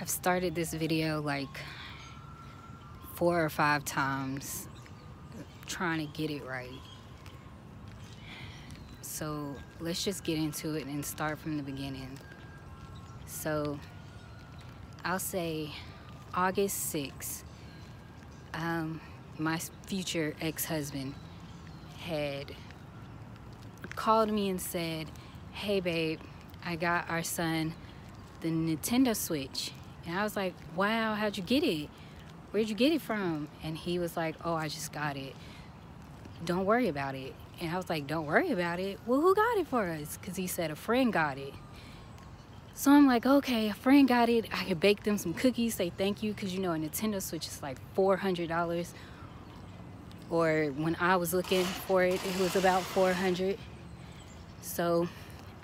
I've started this video like 4 or 5 times trying to get it right. So let's just get into it and start from the beginning. So I'll say August 6th, my future ex-husband had called me and said, "Hey babe, I got our son the Nintendo Switch." And I was like, "Wow, how'd you get it? Where'd you get it from?" And he was like, "Oh, I just got it. Don't worry about it." And I was like, "Don't worry about it? Well, who got it for us?" Because he said a friend got it. So I'm like, okay, a friend got it. I could bake them some cookies, say thank you, because you know a Nintendo Switch is like $400. Or when I was looking for it, it was about $400. So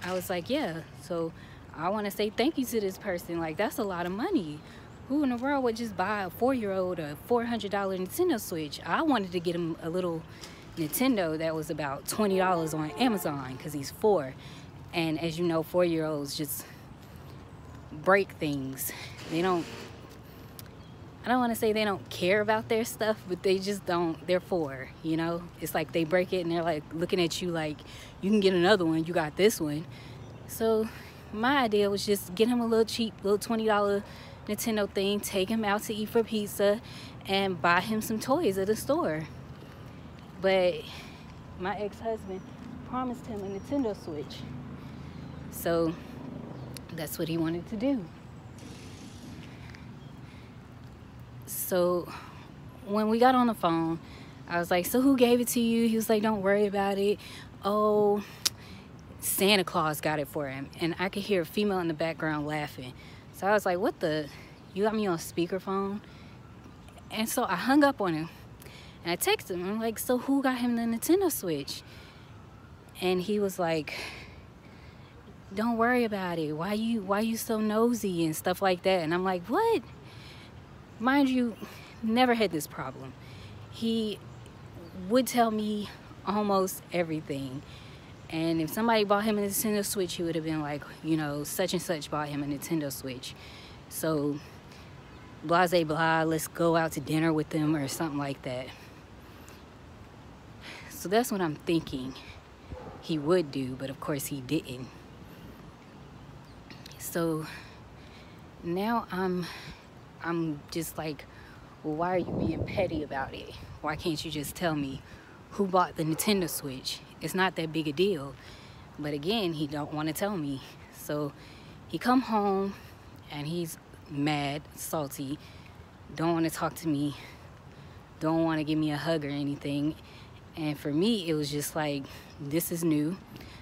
I was like, yeah, so I want to say thank you to this person. Like, that's a lot of money. Who in the world would just buy a 4-year-old a $400 Nintendo Switch? I wanted to get him a little Nintendo that was about $20 on Amazon because he's 4. And as you know, 4-year-olds just break things. They don't, I don't want to say they don't care about their stuff, but they just don't. They're 4, you know? It's like they break it and they're like looking at you like, you can get another one, you got this one. So my idea was just get him a little cheap, little $20 Nintendo thing, take him out to eat for pizza, and buy him some toys at the store. But my ex-husband promised him a Nintendo Switch. So that's what he wanted to do. So when we got on the phone, I was like, "So who gave it to you?" He was like, "Don't worry about it. Oh, Santa Claus got it for him." And I could hear a female in the background laughing. So I was like, "What the? You got me on speakerphone?" And so I hung up on him. And I texted him. I'm like, "So who got him the Nintendo Switch?" And he was like, "Don't worry about it. Why you so nosy?" and stuff like that. And I'm like, what? Mind you, never had this problem. He would tell me almost everything. And if somebody bought him a Nintendo Switch, he would have been like, you know, such and such bought him a Nintendo Switch. So, blase blah, let's go out to dinner with them or something like that. So that's what I'm thinking he would do, but of course he didn't. So now I'm just like, well, why are you being petty about it? Why can't you just tell me who bought the Nintendo Switch? It's not that big a deal. But again, he don't want to tell me. So he come home and he's mad, salty, don't want to talk to me, don't want to give me a hug or anything. And for me, it was just like, this is new,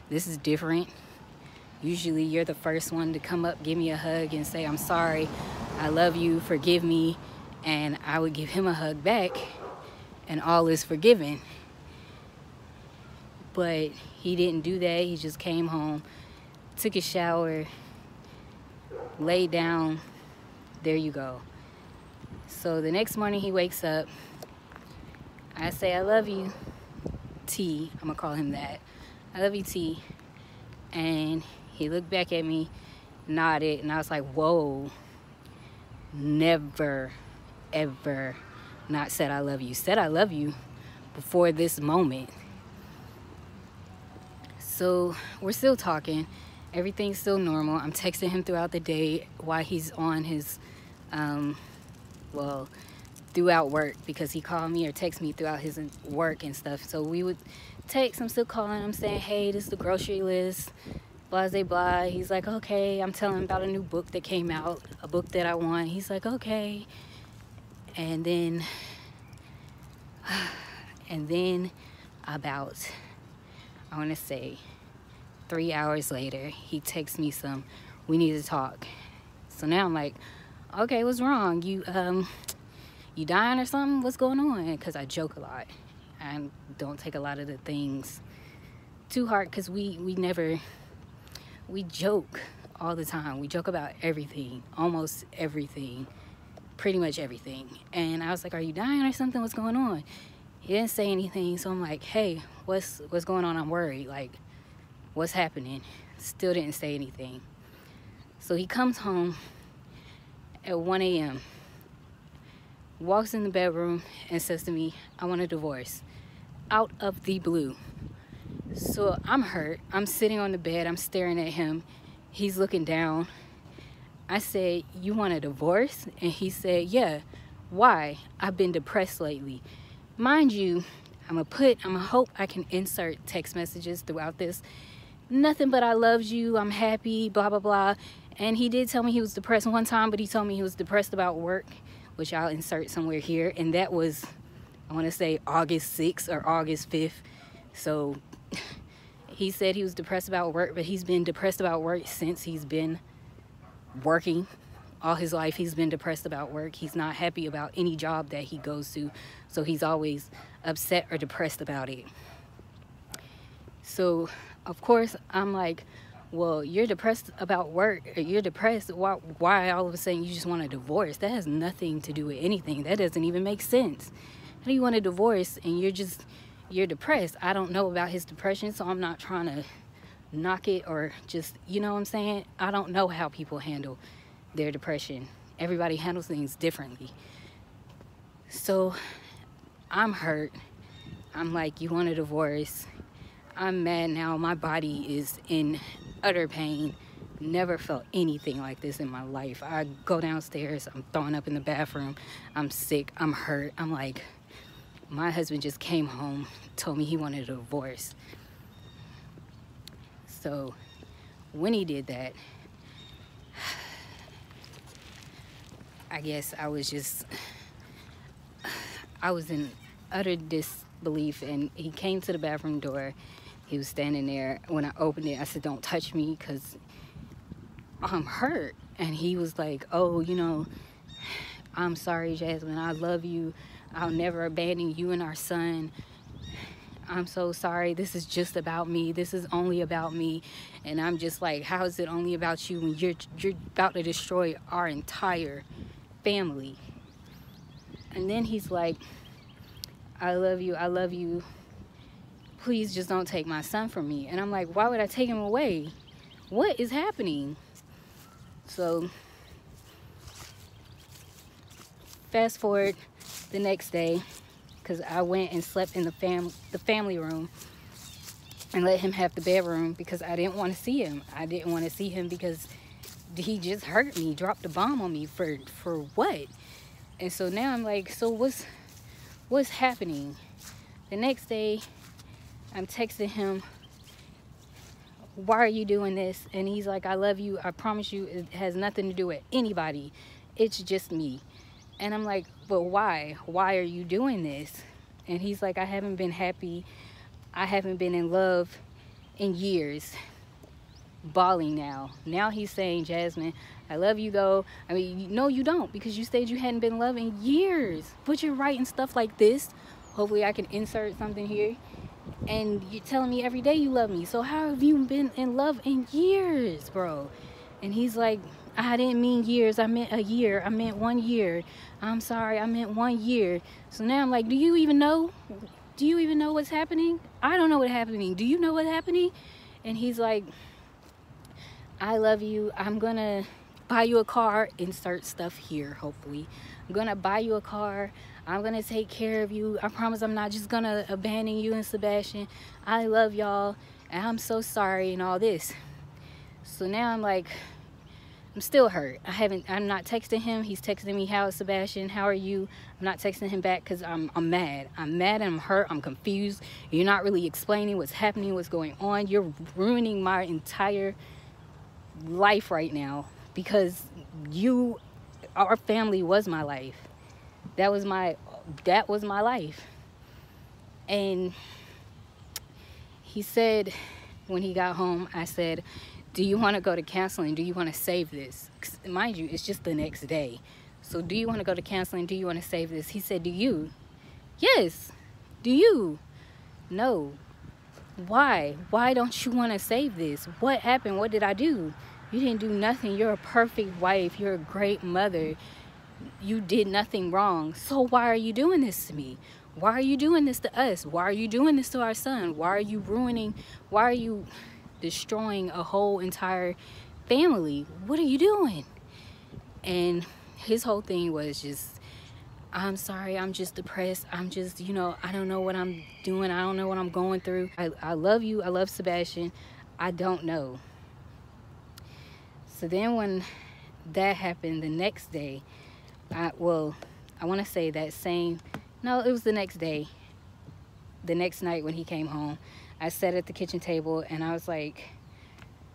this is different. Usually you're the first one to come up, give me a hug and say, "I'm sorry, I love you, forgive me." And I would give him a hug back and all is forgiven. But he didn't do that. He just came home, took a shower, laid down, there you go. So the next morning he wakes up, I say, "I love you, T." I'm gonna call him that. "I love you, T." And he looked back at me, nodded, and I was like, whoa, never, ever not said I love you. Said I love you before this moment. So we're still talking. Everything's still normal. I'm texting him throughout the day while he's on his, throughout work, because he called me or text me throughout his work and stuff. So we would text. I'm still calling him saying, "Hey, this is the grocery list, blah, blah, blah." He's like, "Okay." I'm telling him about a new book that came out, a book that I want. He's like, "Okay." And then about, I want to say 3 hours later, he texts me some, "We need to talk." So now I'm like, okay, what's wrong? You dying or something? What's going on? Because I joke a lot. I don't take a lot of the things too hard, because we joke all the time. We joke about everything, almost everything, pretty much everything. And I was like, "Are you dying or something? What's going on?" He didn't say anything. So I'm like, "Hey, what's going on? I'm worried. Like, what's happening?" Still didn't say anything. So he comes home at 1 a.m. walks in the bedroom and says to me, I want a divorce, out of the blue. So I'm hurt. I'm sitting on the bed. I'm staring at him. He's looking down. I said, you want a divorce? And he said, yeah. Why? I've been depressed lately. Mind you, I'm gonna hope I can insert text messages throughout this. Nothing but I loved you, I'm happy, blah, blah, blah. And he did tell me he was depressed one time, but he told me he was depressed about work, which I'll insert somewhere here. And that was, I want to say August 6th or August 5th. So he said he was depressed about work, but he's been depressed about work since he's been working. All his life he's been depressed about work. He's not happy about any job that he goes to. So he's always upset or depressed about it. So of course I'm like, well, you're depressed about work, or you're depressed, why all of a sudden you just want a divorce? That has nothing to do with anything. That doesn't even make sense. How do you want a divorce and you're depressed? I don't know about his depression, so I'm not trying to knock it or just, you know what I'm saying? I don't know how people handle their depression. Everybody handles things differently. So I'm hurt. I'm like, you want a divorce? I'm mad now. My body is in utter pain. Never felt anything like this in my life. I go downstairs, I'm throwing up in the bathroom. I'm sick, I'm hurt. I'm like, my husband just came home, told me he wanted a divorce. So when he did that, I guess I was in utter disbelief. And he came to the bathroom door. He was standing there. When I opened it, I said, don't touch me because I'm hurt. And he was like, oh, you know, I'm sorry, Jasmine. I love you. I'll never abandon you and our son. I'm so sorry. This is just about me. This is only about me. And I'm just like, how is it only about you when you're about to destroy our entire family? And then he's like, I love you. I love you. Please just don't take my son from me. And I'm like, why would I take him away? What is happening? So fast forward the next day, because I went and slept in the family room and let him have the bedroom because I didn't want to see him. I didn't want to see him because he just hurt me, dropped a bomb on me for what? And so now I'm like, so what's happening? The next day, I'm texting him, why are you doing this? And he's like, I love you. I promise you it has nothing to do with anybody. It's just me. And I'm like, but why? Why are you doing this? And he's like, I haven't been happy. I haven't been in love in years. Bawling now. Now he's saying, Jasmine, I love you though. I mean, no, you don't, because you said you hadn't been loving years. But you're writing stuff like this. Hopefully I can insert something here. And you're telling me every day you love me. So how have you been in love in years, bro? And he's like, I didn't mean years. I meant a year. I meant 1 year. I'm sorry. I meant 1 year. So now I'm like, do you even know? Do you even know what's happening? I don't know what's happening. Do you know what's happening? And he's like, I love you. I'm going to buy you a car. Insert stuff here, hopefully. I'm going to buy you a car. I'm going to take care of you. I promise I'm not just going to abandon you and Sebastian. I love y'all. And I'm so sorry and all this. So now I'm like, I'm still hurt. I'm not texting him. He's texting me, how is Sebastian? How are you? I'm not texting him back because I'm mad. I'm mad and I'm hurt. I'm confused. You're not really explaining what's happening, what's going on. You're ruining my entire life right now because our family was my life. That was my life. And he said, when he got home, I said, do you want to go to counseling? Do you want to save this? Mind you, it's just the next day. So do you want to go to counseling? Do you want to save this? He said, do you? Yes. Do you? No. Why? Why don't you want to save this? What happened? What did I do? You didn't do nothing. You're a perfect wife. You're a great mother. You did nothing wrong. So why are you doing this to me? Why are you doing this to us? Why are you doing this to our son? Why are you destroying a whole entire family? What are you doing? And his whole thing was just, I'm sorry, I'm just depressed. I'm just, you know, I don't know what I'm doing. I don't know what I'm going through. I love you. I love Sebastian. I don't know. So then when that happened, the next day, I want to say that same, no, it was the next day. The next night when he came home, I sat at the kitchen table and I was like,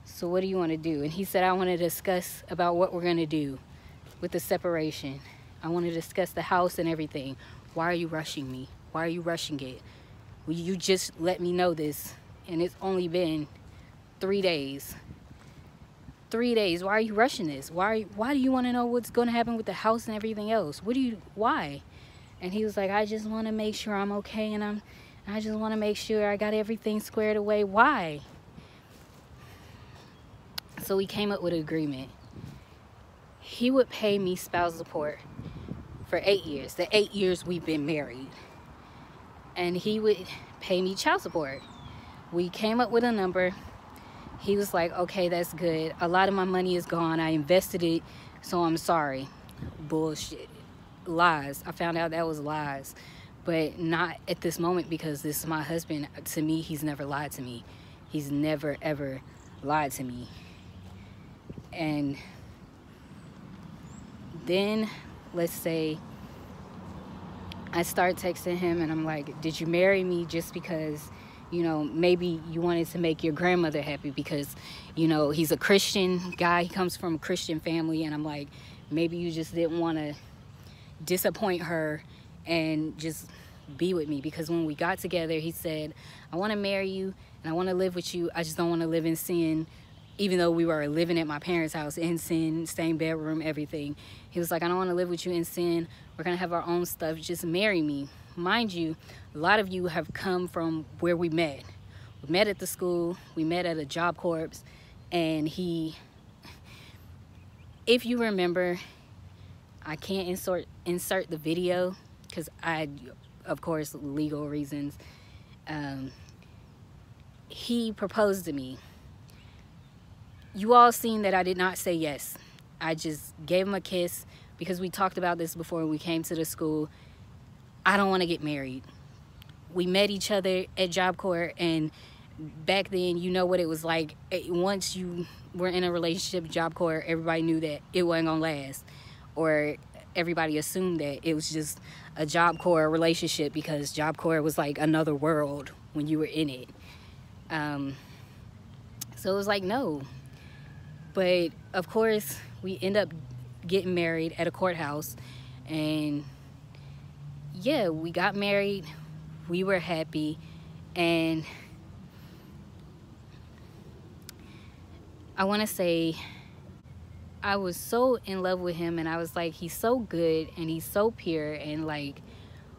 so what do you want to do? And he said, I want to discuss about what we're going to do with the separation. I want to discuss the house and everything. Why are you rushing me? Why are you rushing it? Will you just let me know this? And it's only been 3 days. 3 days. Why are you rushing this? Why do you want to know what's going to happen with the house and everything else? Why? And he was like, I just want to make sure I'm okay, and I just want to make sure I got everything squared away. Why? So we came up with an agreement. He would pay me spousal support for 8 years, the 8 years we've been married. And he would pay me child support. We came up with a number. He was like, okay, that's good. A lot of my money is gone. I invested it, so I'm sorry. Bullshit. Lies. I found out that was lies. But not at this moment, because this is my husband. To me, he's never lied to me. He's never, ever lied to me. And then, let's say, I start texting him and I'm like, did you marry me just because, you know, maybe you wanted to make your grandmother happy because, you know, he's a Christian guy. He comes from a Christian family. And I'm like, maybe you just didn't want to disappoint her and just be with me. Because when we got together, he said, I want to marry you and I want to live with you. I just don't want to live in sin. Even though we were living at my parents' house in sin, same bedroom, everything. He was like, I don't want to live with you in sin. We're going to have our own stuff. Just marry me. Mind you, a lot of you have come from where we met. We met at the school. We met at a job corps. And if you remember, I can't insert the video because of course, legal reasons. He proposed to me. You all seen that I did not say yes. I just gave him a kiss because we talked about this before we came to the school. I don't want to get married. We met each other at Job Corps, and back then, you know what it was like. Once you were in a relationship, Job Corps, everybody knew that it wasn't gonna last, or everybody assumed that it was just a Job Corps relationship because Job Corps was like another world when you were in it. So it was like, no. But of course, we end up getting married at a courthouse, and yeah, we got married. We were happy, and I want to say I was so in love with him, and I was like, he's so good and he's so pure, and like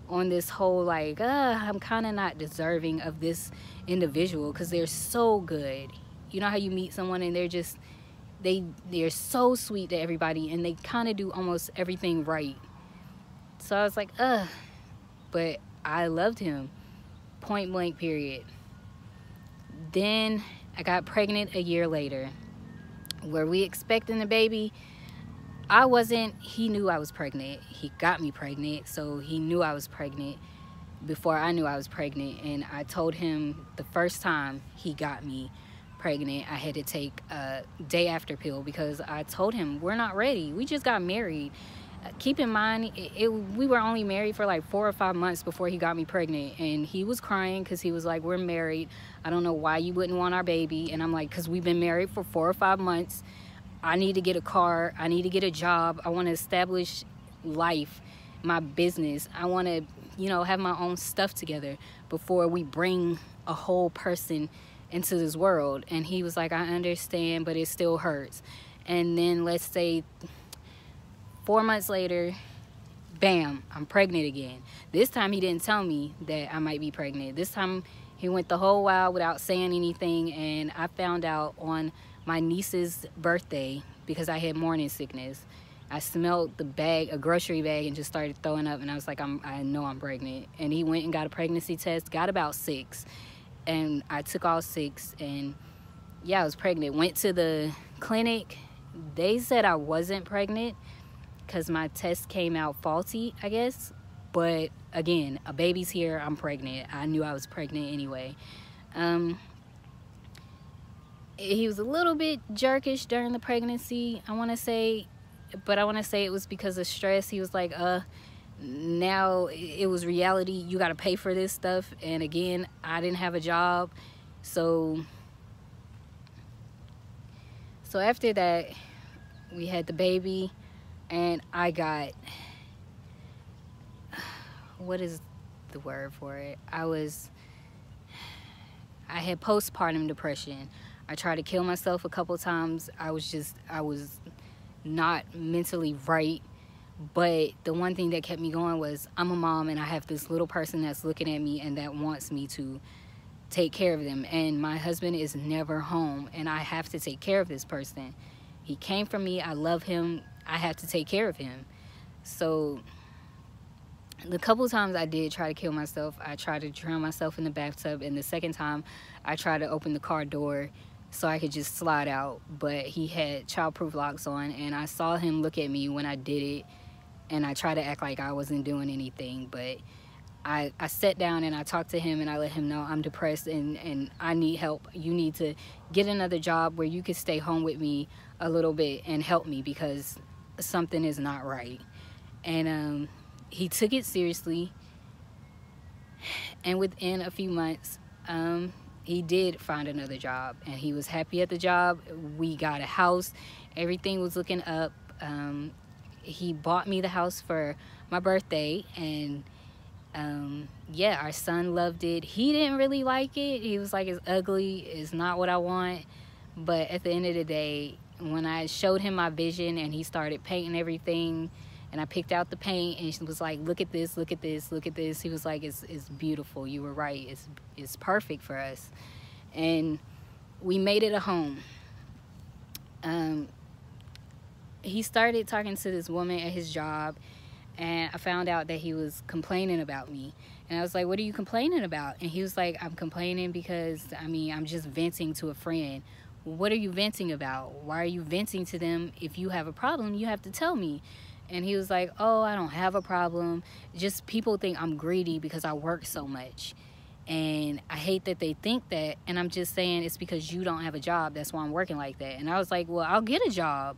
on this whole like I'm kind of not deserving of this individual because they're so good. You know how you meet someone and they're just they're so sweet to everybody and they kind of do almost everything right. So I was like, but I loved him, point blank, period. Then I got pregnant a year later. Were we expecting a baby? I wasn't. He knew I was pregnant. He got me pregnant, so he knew I was pregnant before I knew I was pregnant. And I told him the first time he got me pregnant, I had to take a day after pill because I told him we're not ready. We just got married. Keep in mind, we were only married for like 4 or 5 months before he got me pregnant, and he was crying because he was like, we're married. I don't know why you wouldn't want our baby. And I'm like, because we've been married for 4 or 5 months. I need to get a car. I need to get a job. I want to establish life, my business. I want to, you know, have my own stuff together before we bring a whole person into this world. And he was like, I understand, but it still hurts. And then let's say 4 months later, bam, I'm pregnant again. This time he didn't tell me that I might be pregnant. This time he went the whole while without saying anything, and I found out on my niece's birthday because I had morning sickness. I smelled the bag, a grocery bag, and just started throwing up, and I was like, I know I'm pregnant. And he went and got a pregnancy test, got about 6, and I took all 6, and yeah, I was pregnant. Went to the clinic. They said I wasn't pregnant. because my test came out faulty, I guess. But again, a baby's here, I'm pregnant. I knew I was pregnant anyway. He was a little bit jerkish during the pregnancy, I want to say, but I want to say it was because of stress. He was like, now it was reality. You got to pay for this stuff. And again, I didn't have a job. So after that, we had the baby, and I got, what is the word for it? I had postpartum depression. I tried to kill myself a couple times. I was not mentally right. But the one thing that kept me going was, I'm a mom and I have this little person that's looking at me and that wants me to take care of them. And my husband is never home and I have to take care of this person. He came from me. I love him. I have to take care of him. So the couple times I did try to kill myself, I tried to drown myself in the bathtub. And the second time I tried to open the car door so I could just slide out. But he had childproof locks on and I saw him look at me when I did it. And I tried to act like I wasn't doing anything, but I sat down and I talked to him and I let him know I'm depressed and I need help. You need to get another job where you can stay home with me a little bit and help me because something is not right. And he took it seriously. And within a few months, he did find another job and he was happy at the job. We got a house. Everything was looking up. He bought me the house for my birthday, and yeah, our son loved it. He didn't really like it. He was like, it's ugly, it's not what I want. But at the end of the day, when I showed him my vision and he started painting everything, and I picked out the paint and he was like, look at this, look at this, look at this. He was like, it's beautiful, you were right, it's perfect for us. And we made it a home. He started talking to this woman at his job, and I found out that he was complaining about me. And I was like, what are you complaining about? And he was like, I'm complaining because, I'm just venting to a friend. What are you venting about? Why are you venting to them? If you have a problem, you have to tell me. And he was like, oh, I don't have a problem. Just people think I'm greedy because I work so much. And I hate that they think that. And I'm just saying it's because you don't have a job. That's why I'm working like that. And I was like, well, I'll get a job.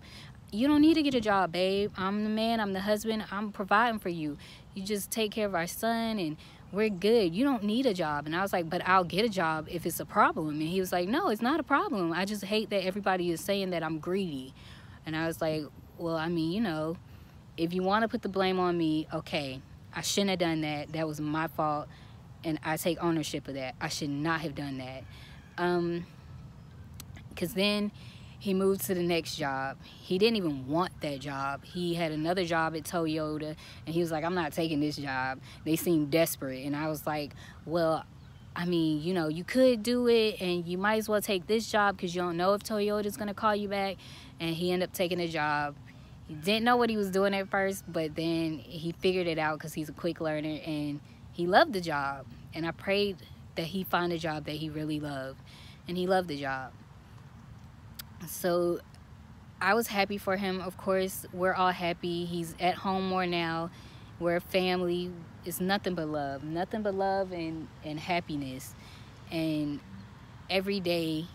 You don't need to get a job, babe. I'm the man, I'm the husband, I'm providing for you. You just take care of our son and we're good. You don't need a job. And I was like, but I'll get a job if it's a problem. And he was like, no, it's not a problem. I just hate that everybody is saying that I'm greedy. And I was like, well, if you want to put the blame on me, okay. I shouldn't have done that. That was my fault. And I take ownership of that. I should not have done that. Because then he moved to the next job. He didn't even want that job. He had another job at Toyota, and he was like, I'm not taking this job. They seemed desperate. And I was like, well, you could do it, and you might as well take this job because you don't know if Toyota's going to call you back. And he ended up taking the job. He didn't know what he was doing at first, but then he figured it out because he's a quick learner, and he loved the job. And I prayed that he find a job that he really loved, and he loved the job. So I was happy for him. Of course, we're all happy. He's at home more now. We're a family. It's nothing but love and happiness. And every day,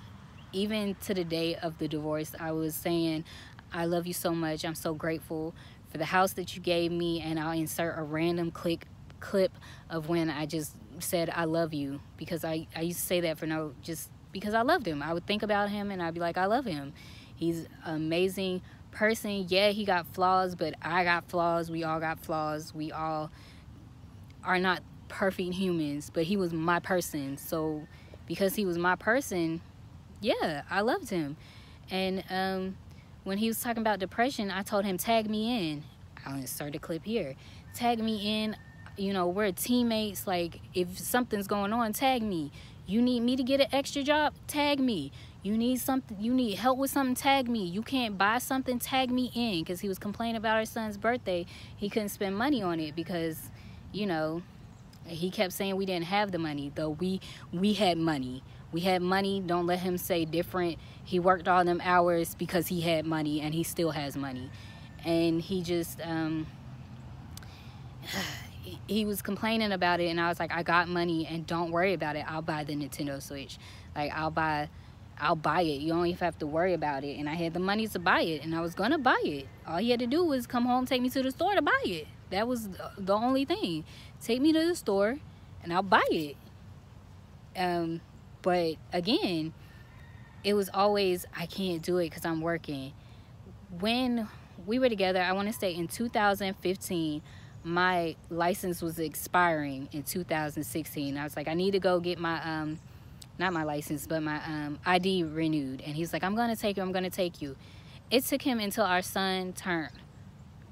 even to the day of the divorce, I was saying, I love you so much. I'm so grateful for the house that you gave me. And I'll insert a random clip of when I just said I love you, because I used to say that just because I loved him. I would think about him and I'd be like, I love him. He's an amazing person. Yeah, he got flaws, but I got flaws. We all got flaws. We all are not perfect humans, but he was my person. So because he was my person, yeah, I loved him. And when he was talking about depression, I told him, tag me in. I'll insert a clip here. Tag me in. We're teammates. Like, if something's going on, tag me. You need me to get an extra job? Tag me. You need help with something? Tag me. You can't buy something? Tag me in. Because he was complaining about our son's birthday. He couldn't spend money on it because, he kept saying we didn't have the money. Though we had money. We had money. Don't let him say different. He worked all them hours because he had money and he still has money. and he just he was complaining about it, and I was like, I got money, and don't worry about it. I'll buy the Nintendo Switch. Like, I'll buy it. You don't even have to worry about it. And I had the money to buy it, and I was gonna buy it. All he had to do was come home, take me to the store to buy it. That was the only thing. Take me to the store, and I'll buy it. But again, it was always, I can't do it because I'm working. When we were together, I want to say in 2015, my license was expiring in 2016. I was like, I need to go get my not my license, but my ID renewed. And he's like, I'm gonna take you. It took him until our son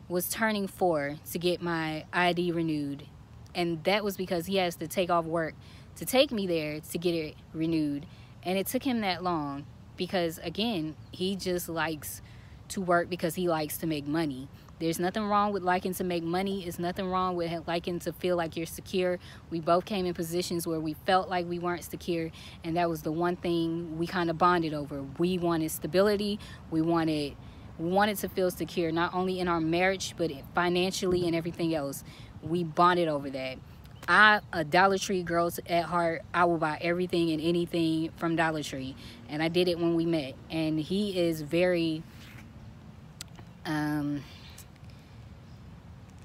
was turning 4 to get my ID renewed, and that was because he has to take off work to take me there to get it renewed. And it took him that long because, again, he just likes to work because he likes to make money. There's nothing wrong with liking to make money. It's nothing wrong with liking to feel like you're secure. We both came in positions where we felt like we weren't secure, and that was the one thing we kind of bonded over. We wanted stability. We wanted to feel secure, not only in our marriage, but financially and everything else. We bonded over that. A Dollar Tree girl at heart. I will buy everything and anything from Dollar Tree, and I did it when we met. And he is very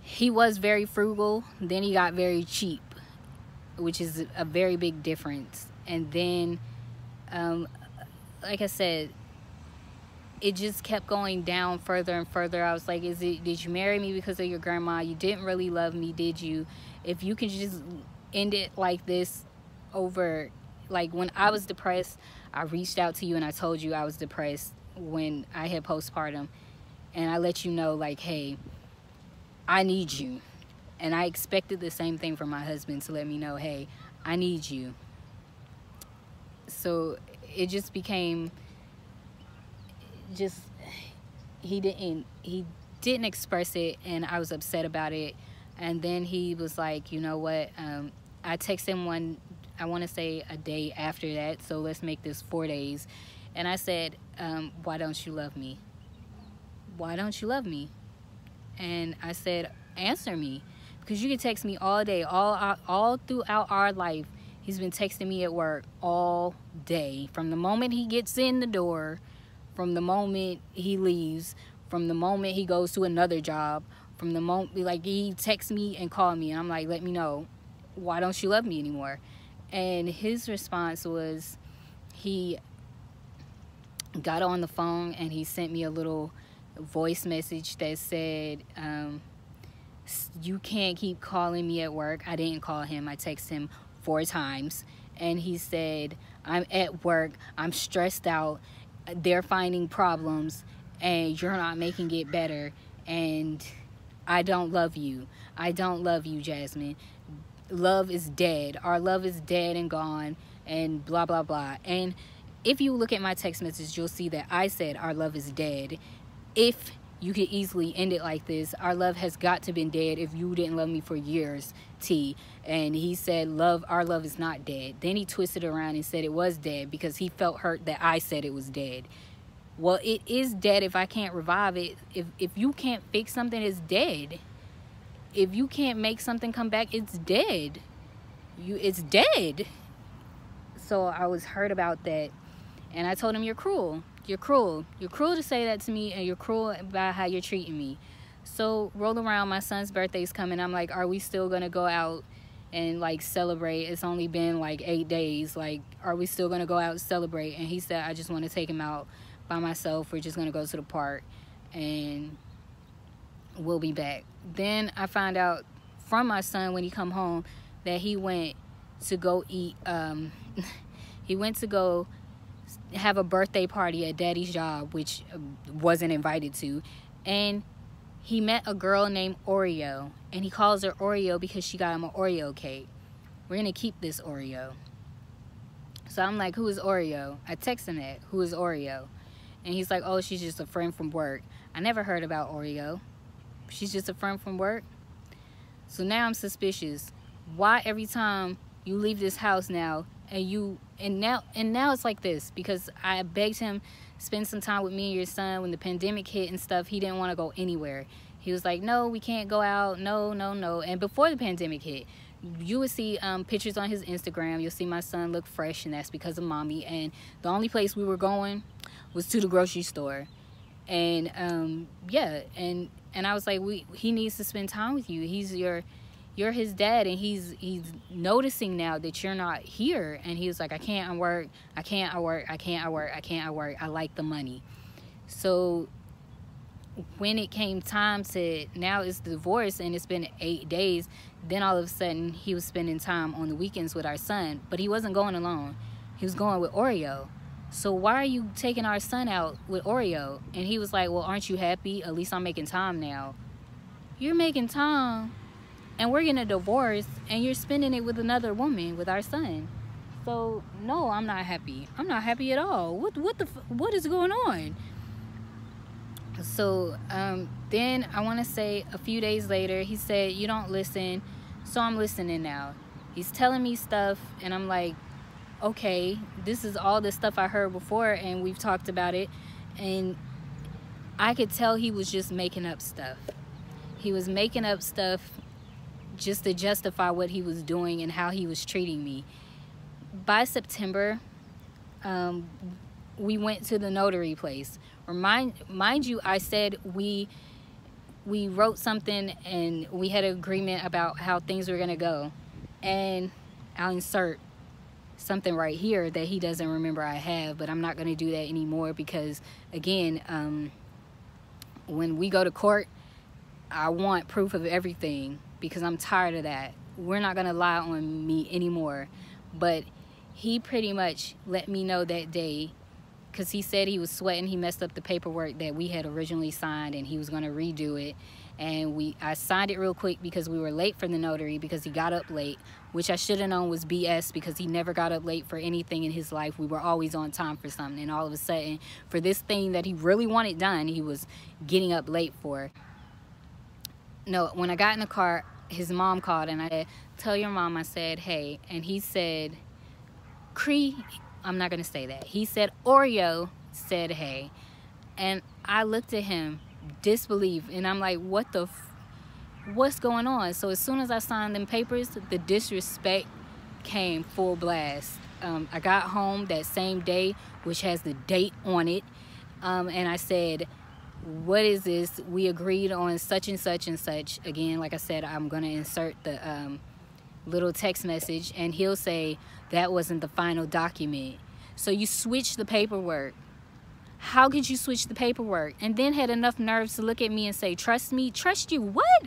he was very frugal, then he got very cheap, which is a very big difference. And then like I said, it just kept going down further and further. I was like, did you marry me because of your grandma? You didn't really love me, did you? If you can just end it like this over, like when I was depressed, I reached out to you and I told you I was depressed when I had postpartum, and I let you know, like, hey, I need you. And I expected the same thing from my husband, to let me know, hey, I need you. So it just became he didn't express it, and I was upset about it. And then he was like, you know what, I texted him I want to say a day after that, so let's make this 4 days. And I said, why don't you love me? Why don't you love me? And I said, answer me, because you can text me all day, all throughout our life. He's been texting me at work all day, from the moment he gets in the door, from the moment he leaves, from the moment he goes to another job, from the moment, like, he texts me and calls me, and I'm like, let me know, why don't you love me anymore? And his response was, he got on the phone and he sent me a little voice message that said, you can't keep calling me at work. I didn't call him. I texted him 4 times, and he said, I'm at work, I'm stressed out, they're finding problems, and you're not making it better, and I don't love you. I don't love you, Jasmine. Love is dead. Our love is dead and gone, and blah blah blah. And if you look at my text message, you'll see that I said our love is dead. If you could easily end it like this, our love has got to been dead if you didn't love me for years, T. And he said, our love is not dead. Then he twisted around and said it was dead because he felt hurt that I said it was dead. Well, it is dead if I can't revive it. If you can't fix something, it's dead. If you can't make something come back, it's dead. It's dead. So I was hurt about that. And I told him, you're cruel. You're cruel. You're cruel to say that to me, and you're cruel about how you're treating me. So roll around, my son's birthday's coming. I'm like, are we still gonna go out and like celebrate? It's only been like 8 days. Like, are we still gonna go out and celebrate? And he said, I just want to take him out by myself. We're just gonna go to the park and we'll be back. Then I found out from my son when he come home that he went to go eat, he went to go have a birthday party at daddy's job, which wasn't invited to, and he met a girl named Oreo, and he calls her Oreo because she got him an Oreo cake. We're gonna keep this Oreo. So I'm like, who is Oreo? I text him that, who is Oreo? And he's like, oh, she's just a friend from work. I never heard about Oreo. She's just a friend from work. So now I'm suspicious. Why every time you leave this house now and now it's like this, because I begged him, spend some time with me and your son. When the pandemic hit and stuff, he didn't want to go anywhere. He was like, no, we can't go out, no. And before the pandemic hit, you would see pictures on his Instagram. You'll see my son look fresh, and that's because of mommy. And the only place we were going was to the grocery store. And yeah, and I was like, he needs to spend time with you. You're his dad, and he's noticing now that you're not here. And he was like, I work. I like the money. So when it came time to, now it's divorce and it's been 8 days, then all of a sudden he was spending time on the weekends with our son. But he wasn't going alone. He was going with Oreo. So why are you taking our son out with Oreo? And he was like, well, aren't you happy? At least I'm making time now. You're making time, and we're getting a divorce, and you're spending it with another woman, with our son. So no, I'm not happy. I'm not happy at all. What is going on? So then I want to say a few days later, he said, you don't listen. So I'm listening now. He's telling me stuff, and I'm like, okay, this is all the stuff I heard before, and we've talked about it. And I could tell he was just making up stuff. He was making up stuff just to justify what he was doing and how he was treating me. By September, we went to the notary place. Mind you, I said we wrote something and we had an agreement about how things were gonna go. And I'll insert something right here that he doesn't remember I have, but I'm not gonna do that anymore, because again, when we go to court, I want proof of everything, because I'm tired of that. We're not gonna lie on me anymore. But he pretty much let me know that day, because he said he was sweating. He messed up the paperwork that we had originally signed, and he was gonna redo it. And I signed it real quick because we were late for the notary, because he got up late, which I should have known was BS, because he never got up late for anything in his life. We were always on time for something, and all of a sudden, for this thing that he really wanted done, he was getting up late for. No, when I got in the car, his mom called, and I said, tell your mom I said hey. And he said, I'm not gonna say that. He said Oreo said hey. And I looked at him, disbelief, and I'm like, what's going on? So as soon as I signed them papers, the disrespect came full blast. I got home that same day, which has the date on it, and I said, what is this? We agreed on such and such and such. Again, like I said, I'm gonna insert the little text message, and he'll say that wasn't the final document. So you switched the paperwork. How could you switch the paperwork? And then had enough nerves to look at me and say, trust me? Trust you? What?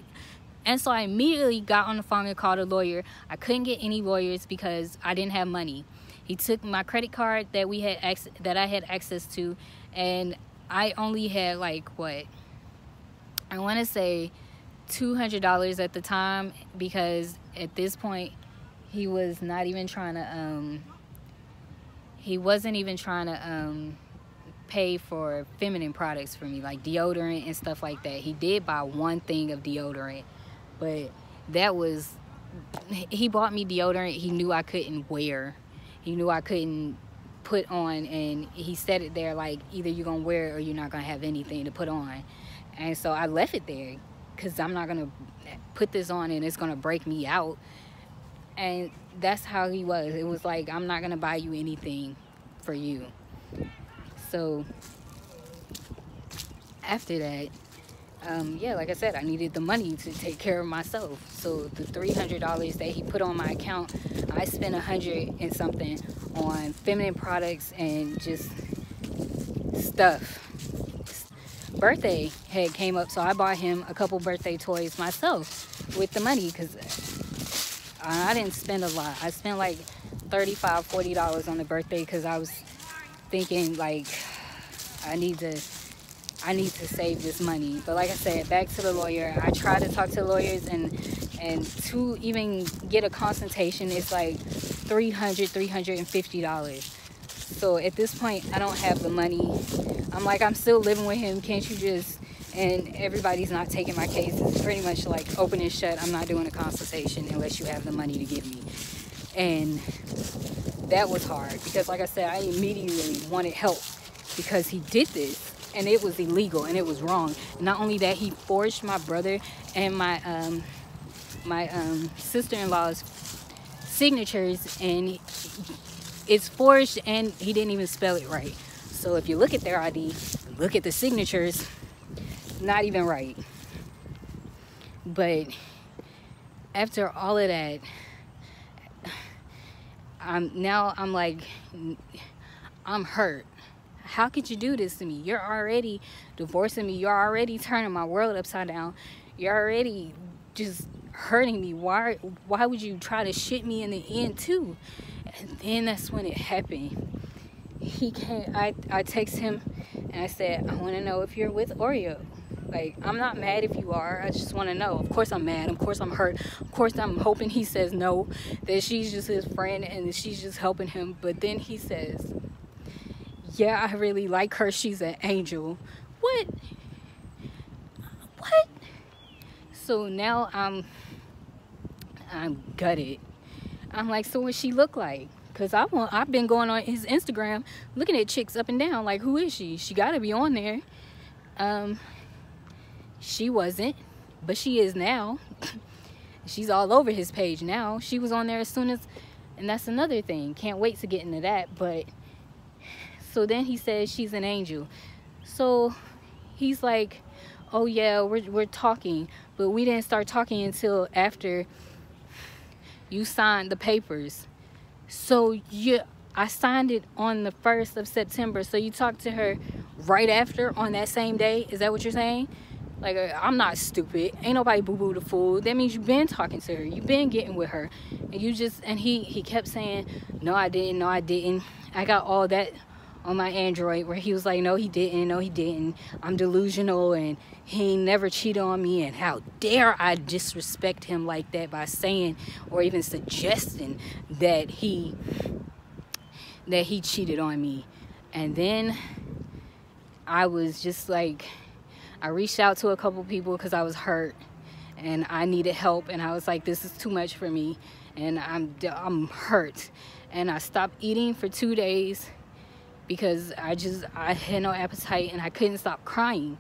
And so I immediately got on the phone and called a lawyer. I couldn't get any lawyers because I didn't have money. He took my credit card that I had access to, and I only had like, what? I want to say $200 at the time, because at this point he was not even trying to he wasn't even trying to pay for feminine products for me, like deodorant and stuff like that. He did buy one thing of deodorant, but that was, he bought me deodorant he knew I couldn't wear. He knew I couldn't put on, and he said it there like, either you're gonna wear it or you're not gonna have anything to put on. And so I left it there, because I'm not gonna put this on and it's gonna break me out. And that's how he was. It was like, I'm not gonna buy you anything for you. So after that, yeah, like I said, I needed the money to take care of myself. So the $300 that he put on my account, I spent $100 and something on feminine products and just stuff. Birthday had came up, so I bought him a couple birthday toys myself with the money, because I didn't spend a lot. I spent like $35, $40 on the birthday, because I was thinking like, I need to save this money. But like I said, back to the lawyer. I tried to talk to lawyers, and to even get a consultation, it's like $300, $350. So at this point, I don't have the money. I'm like, I'm still living with him. Can't you just, and everybody's not taking my case. It's pretty much like open and shut. I'm not doing a consultation unless you have the money to give me. And that was hard, because like I said, I immediately wanted help, because he did this and it was illegal and it was wrong. Not only that, he forged my brother and my sister-in-law's signatures, and it's forged, and he didn't even spell it right. So if you look at their ID, look at the signatures, not even right. But after all of that, I'm like, I'm hurt. How could you do this to me? You're already divorcing me. You're already turning my world upside down. You're already just hurting me. Why would you try to shit me in the end too? And then that's when it happened. He came, I text him and I said, I want to know if you're with Oreo. Like, I'm not mad if you are. I just want to know. Of course I'm mad. Of course I'm hurt. Of course I'm hoping he says no, that she's just his friend and she's just helping him. But then he says, yeah, I really like her. She's an angel. What? So now I'm gutted. I'm like, so what she look like? Because I've been going on his Instagram looking at chicks up and down. Like, who is she? She got to be on there. She wasn't, but she is now. She's all over his page now. She was on there as soon as, and that's another thing. Can't wait to get into that. But so then he says she's an angel. So he's like, oh yeah, we're talking, but we didn't start talking until after you signed the papers. So I signed it on the 1st of September. So you talked to her right after, on that same day? Is that what you're saying? Like, I'm not stupid. Ain't nobody boo-boo the fool. That means you've been talking to her. You've been getting with her. And you just, and he kept saying, no, I didn't. No, I didn't. I got all that on my Android where he was like, no, he didn't. No, he didn't. I'm delusional and he ain't never cheated on me. And how dare I disrespect him like that by saying or even suggesting that he cheated on me. And then I was just like, I reached out to a couple people because I was hurt and I needed help, and I was like, this is too much for me and I'm hurt. And I stopped eating for 2 days because I had no appetite and I couldn't stop crying.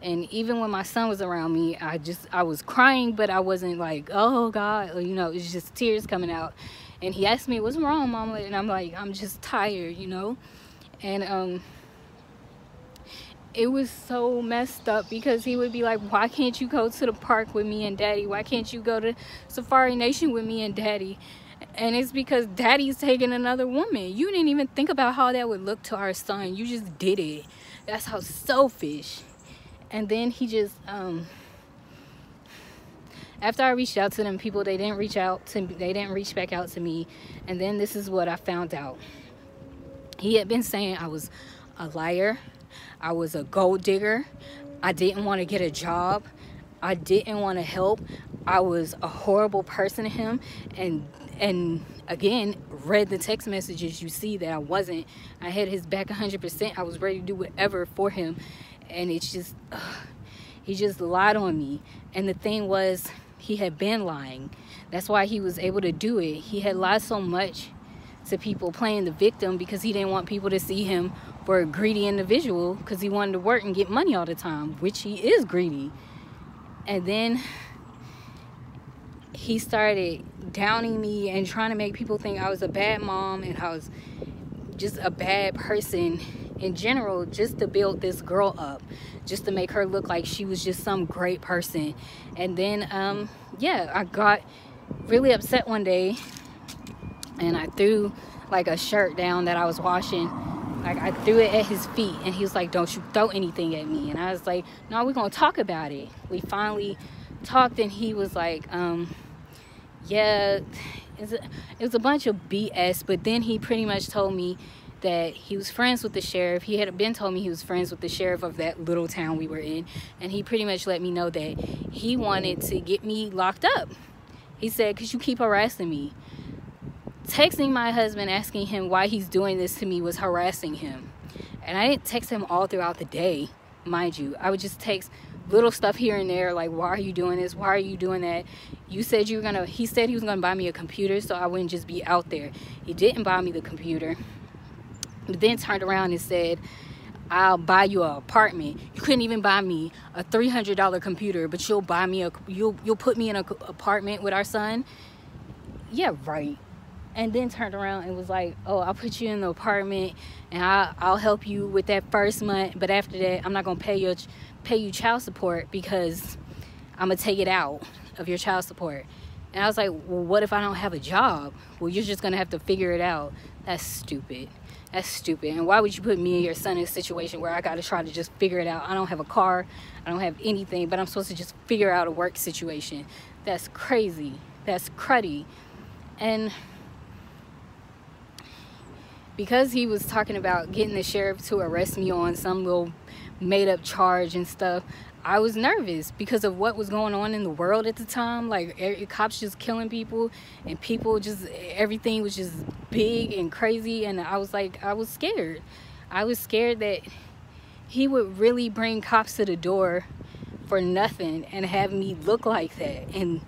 And even when my son was around me, I was crying, but I wasn't like, oh God, you know, it's just tears coming out. And he asked me, what's wrong, Mama? And I'm like, I'm just tired, you know. And it was so messed up because he would be like, why can't you go to the park with me and Daddy? Why can't you go to Safari Nation with me and Daddy? And it's because Daddy's taking another woman. You didn't even think about how that would look to our son. You just did it. That's how selfish. And then he just, after I reached out to them people, they didn't reach back out to me. And then this is what I found out. He had been saying I was a liar. I was a gold digger. I didn't want to get a job. I didn't want to help. I was a horrible person to him. And again, read the text messages, you see that I wasn't. I had his back 100%. I was ready to do whatever for him. And it's just, he just lied on me. And the thing was, he had been lying. That's why he was able to do it. He had lied so much to people, playing the victim, because he didn't want people to see him for a greedy individual, because he wanted to work and get money all the time, which he is greedy. And then he started downing me and trying to make people think I was a bad mom and I was just a bad person in general, just to build this girl up, just to make her look like she was just some great person. And then yeah, I got really upset one day and I threw like a shirt down that I was washing. Like, I threw it at his feet and he was like, don't you throw anything at me. And I was like, no, we're gonna talk about it. We finally talked and he was like, yeah, it was a bunch of BS. But then he pretty much told me that he was friends with the sheriff. He had been told me he was friends with the sheriff of that little town we were in. And he pretty much let me know that he wanted to get me locked up. He said, because you keep harassing me. Texting my husband, asking him why he's doing this to me, was harassing him. And I didn't text him all throughout the day, mind you. I would just text little stuff here and there, like, why are you doing this? Why are you doing that? You said you were gonna, he said he was gonna buy me a computer so I wouldn't just be out there. He didn't buy me the computer, but then turned around and said, I'll buy you an apartment. You couldn't even buy me a $300 computer, but you'll buy me you'll put me in an apartment with our son. Yeah, right. And then turned around and was like, oh, I'll put you in the apartment and I'll help you with that first month, but after that I'm not gonna pay you child support because I'm gonna take it out of your child support. And I was like, well, what if I don't have a job? Well, you're just gonna have to figure it out. That's stupid. That's stupid. And why would you put me and your son in a situation where I gotta try to just figure it out? I don't have a car, I don't have anything, but I'm supposed to just figure out a work situation. That's crazy. That's cruddy. And because he was talking about getting the sheriff to arrest me on some little made up charge and stuff, I was nervous because of what was going on in the world at the time. Like, cops just killing people, and people just, everything was just big and crazy. And I was like, I was scared. I was scared that he would really bring cops to the door for nothing and have me look like that and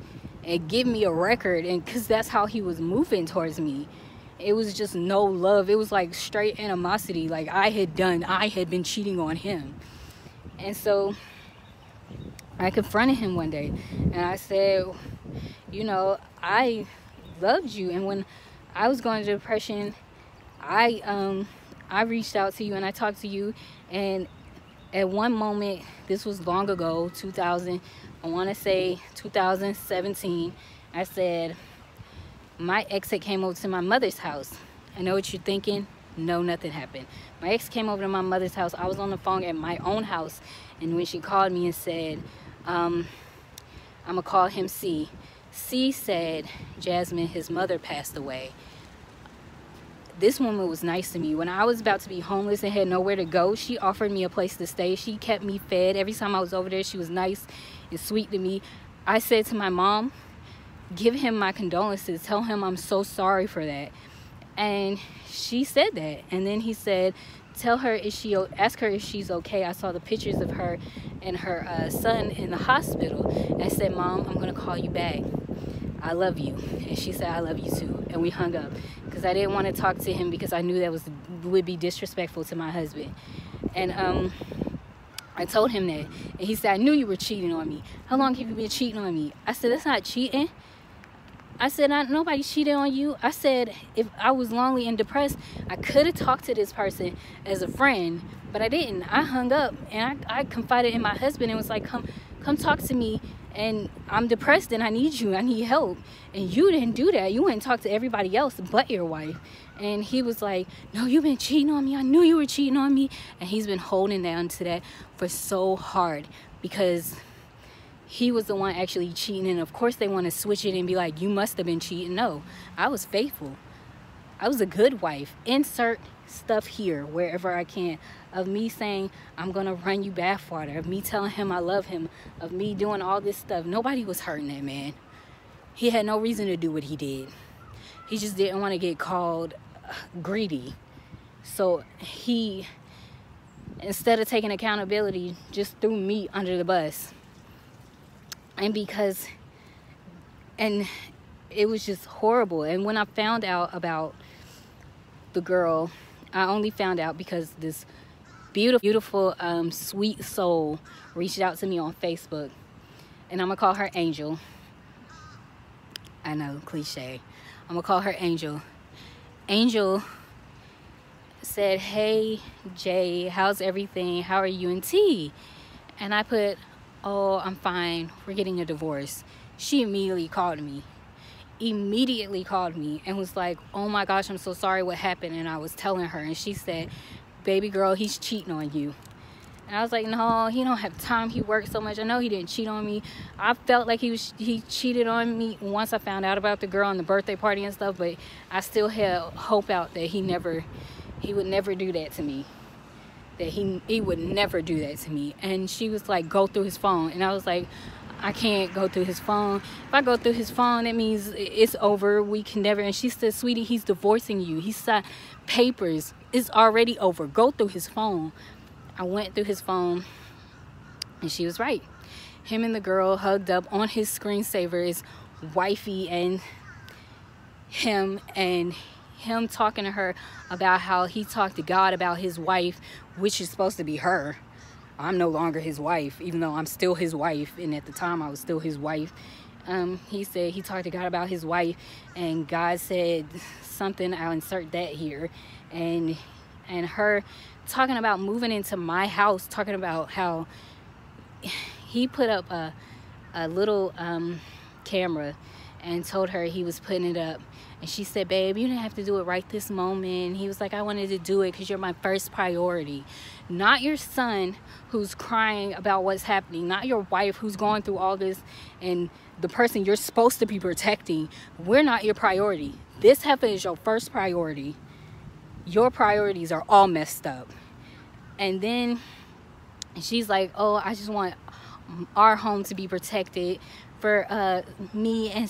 give me a record. And because that's how he was moving towards me. It was just no love. It was like straight animosity. Like I had been cheating on him. And so I confronted him one day and I said, you know, I loved you, and when I was going through depression, I reached out to you and I talked to you, and at one moment, this was long ago, I want to say 2017, I said, my ex had came over to my mother's house. I know what you're thinking. No, nothing happened. My ex came over to my mother's house. I was on the phone at my own house, and when she called me and said, I'm gonna call him C. C said, Jasmine, his mother passed away. This woman was nice to me. When I was about to be homeless and had nowhere to go, she offered me a place to stay. She kept me fed. Every time I was over there, she was nice and sweet to me. I said to my mom, give him my condolences. Tell him I'm so sorry for that. And she said that. And then he said, ask her if she's okay. I saw the pictures of her and her son in the hospital. And I said, Mom, I'm going to call you back. I love you. And she said, I love you too. And we hung up because I didn't want to talk to him because I knew that would be disrespectful to my husband. And I told him that. And he said, I knew you were cheating on me. How long have you been cheating on me? I said, that's not cheating. I said, nobody cheated on you. I said, if I was lonely and depressed, I could have talked to this person as a friend, but I didn't. I hung up and I confided in my husband and was like, come talk to me, and I'm depressed and I need you. I need help. And you didn't do that. You went and talked to everybody else but your wife. And he was like, no, you've been cheating on me. I knew you were cheating on me. And he's been holding down to that for so hard because he was the one actually cheating. And of course they want to switch it and be like, you must have been cheating. No, I was faithful. I was a good wife. Insert stuff here wherever I can of me saying I'm gonna run you bathwater, of me telling him I love him, of me doing all this stuff. Nobody was hurting that man. He had no reason to do what he did. He just didn't want to get called greedy. So he, instead of taking accountability, just threw me under the bus. And it was just horrible. And when I found out about the girl, I only found out because this beautiful, sweet soul reached out to me on Facebook. And I'm going to call her Angel. I know, cliche. I'm going to call her Angel. Angel said, hey, Jay, how's everything? How are you and T? And I put, oh, I'm fine. We're getting a divorce. She immediately called me and was like, oh my gosh, I'm so sorry, what happened? And I was telling her, and she said, baby girl, he's cheating on you. And I was like, no, he don't have time. He works so much. I know he didn't cheat on me. I felt like he cheated on me once I found out about the girl and the birthday party and stuff, but I still had hope out that he would never do that to me. That he would never do that to me. And she was like, go through his phone. And I was like, I can't go through his phone. If I go through his phone, that means it's over. We can never. And she said, sweetie, he's divorcing you. He signed papers. It's already over. Go through his phone. I went through his phone And she was right. Him and the girl hugged up on his screensaver is wifey, and him talking to her about how he talked to God about his wife, which is supposed to be her. I'm no longer his wife, even though I'm still his wife, and at the time I was still his wife. He said he talked to God about his wife, and God said something, I'll insert that here, and her talking about moving into my house, talking about how he put up a little camera and told her he was putting it up, and she said, babe, you didn't have to do it right this moment. He was like, I wanted to do it because you're my first priority, not your son who's crying about what's happening, not your wife who's going through all this, and the person you're supposed to be protecting. We're not your priority. This heifer is your first priority. Your priorities are all messed up. And then she's like, oh, I just want our home to be protected for me and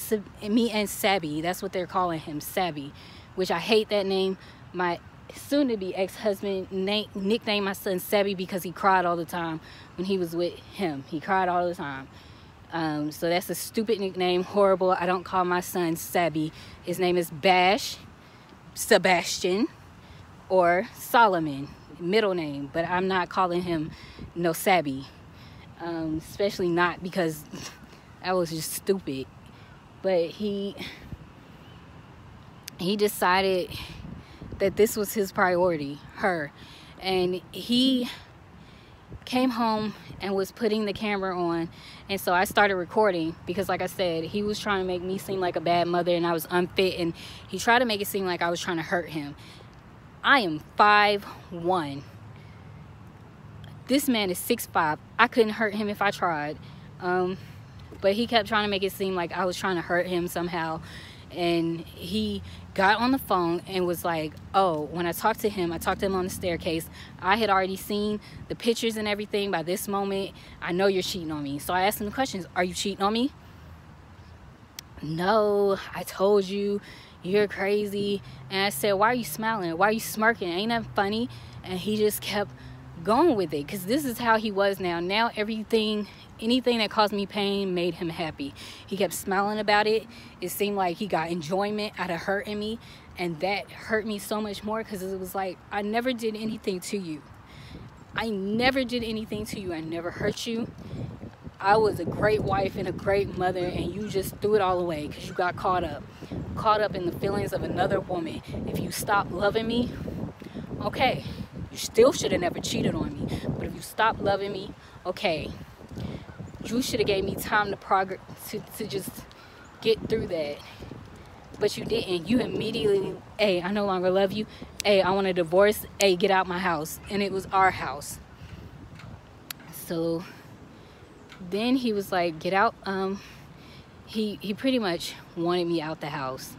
Sabby. That's what they're calling him, Sabby, which I hate that name. My soon-to-be ex-husband nicknamed my son Sabby because he cried all the time when he was with him. He cried all the time. So that's a stupid nickname, horrible. I don't call my son Sabby. His name is Bash, Sebastian, or Solomon, middle name, but I'm not calling him no Sabby. Especially not because that was just stupid. But he decided that this was his priority, her. And he came home and was putting the camera on, and so I started recording because, like I said, he was trying to make me seem like a bad mother and I was unfit, and he tried to make it seem like I was trying to hurt him. I am 5'1". This man is 6'5". I couldn't hurt him if I tried. But he kept trying to make it seem like I was trying to hurt him somehow. And he got on the phone and was like, oh, when I talked to him on the staircase. I had already seen the pictures and everything. By this moment, I know you're cheating on me. So I asked him the questions. Are you cheating on me? No, I told you. You're crazy. And I said, why are you smiling? Why are you smirking? Ain't that funny? And he just kept going with it, because this is how he was now. Anything that caused me pain made him happy. He kept smiling about it. It seemed like he got enjoyment out of hurting me, and that hurt me so much more, because it was like, I never did anything to you. I never did anything to you. I never hurt you. I was a great wife and a great mother, and you just threw it all away because you got caught up in the feelings of another woman. If you stopped loving me, okay, you still should have never cheated on me. But if you stopped loving me, okay, you should have gave me time to progress, to just get through that. But you didn't. You immediately, hey, I no longer love you. Hey, I want a divorce. Hey, get out my house. And it was our house. So then he was like, get out. He pretty much wanted me out the house.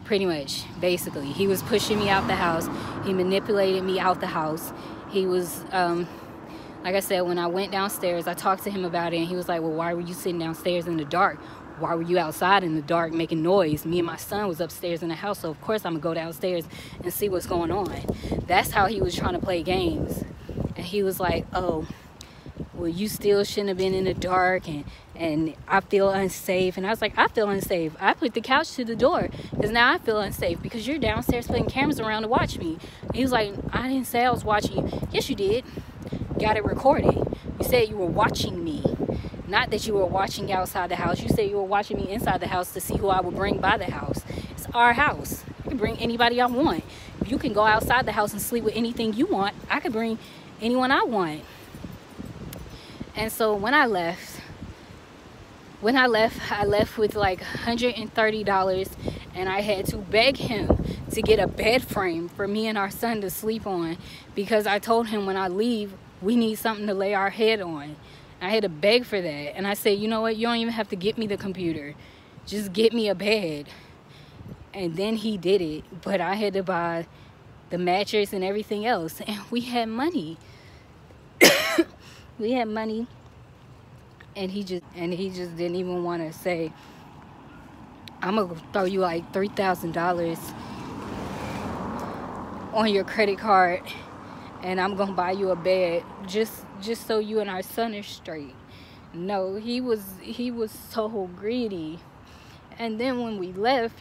Pretty much, basically. He was pushing me out the house. He manipulated me out the house. He was, like I said, when I went downstairs, I talked to him about it, and he was like, well, why were you sitting downstairs in the dark? Why were you outside in the dark making noise? Me and my son was upstairs in the house, so of course I'm gonna go downstairs and see what's going on. That's how he was trying to play games. And he was like, oh, well, you still shouldn't have been in the dark, and I feel unsafe. And I was like, I feel unsafe. I put the couch to the door because now I feel unsafe because you're downstairs putting cameras around to watch me. And he was like, I didn't say I was watching you. Yes, you did. Got it recorded. You said you were watching me. Not that you were watching outside the house. You said you were watching me inside the house to see who I would bring by the house. It's our house. I can bring anybody I want. If you can go outside the house and sleep with anything you want, I could bring anyone I want. And so when I left with like $130, and I had to beg him to get a bed frame for me and our son to sleep on, because I told him when I leave, we need something to lay our head on. I had to beg for that. And I said, you know what? You don't even have to get me the computer. Just get me a bed. And then he did it. But I had to buy the mattress and everything else. And we had money. We had money. And he just didn't even want to say, I'm going to throw you like $3,000 on your credit card, and I'm going to buy you a bed. Just just so you and our son are straight. No, he was so greedy. And then when we left,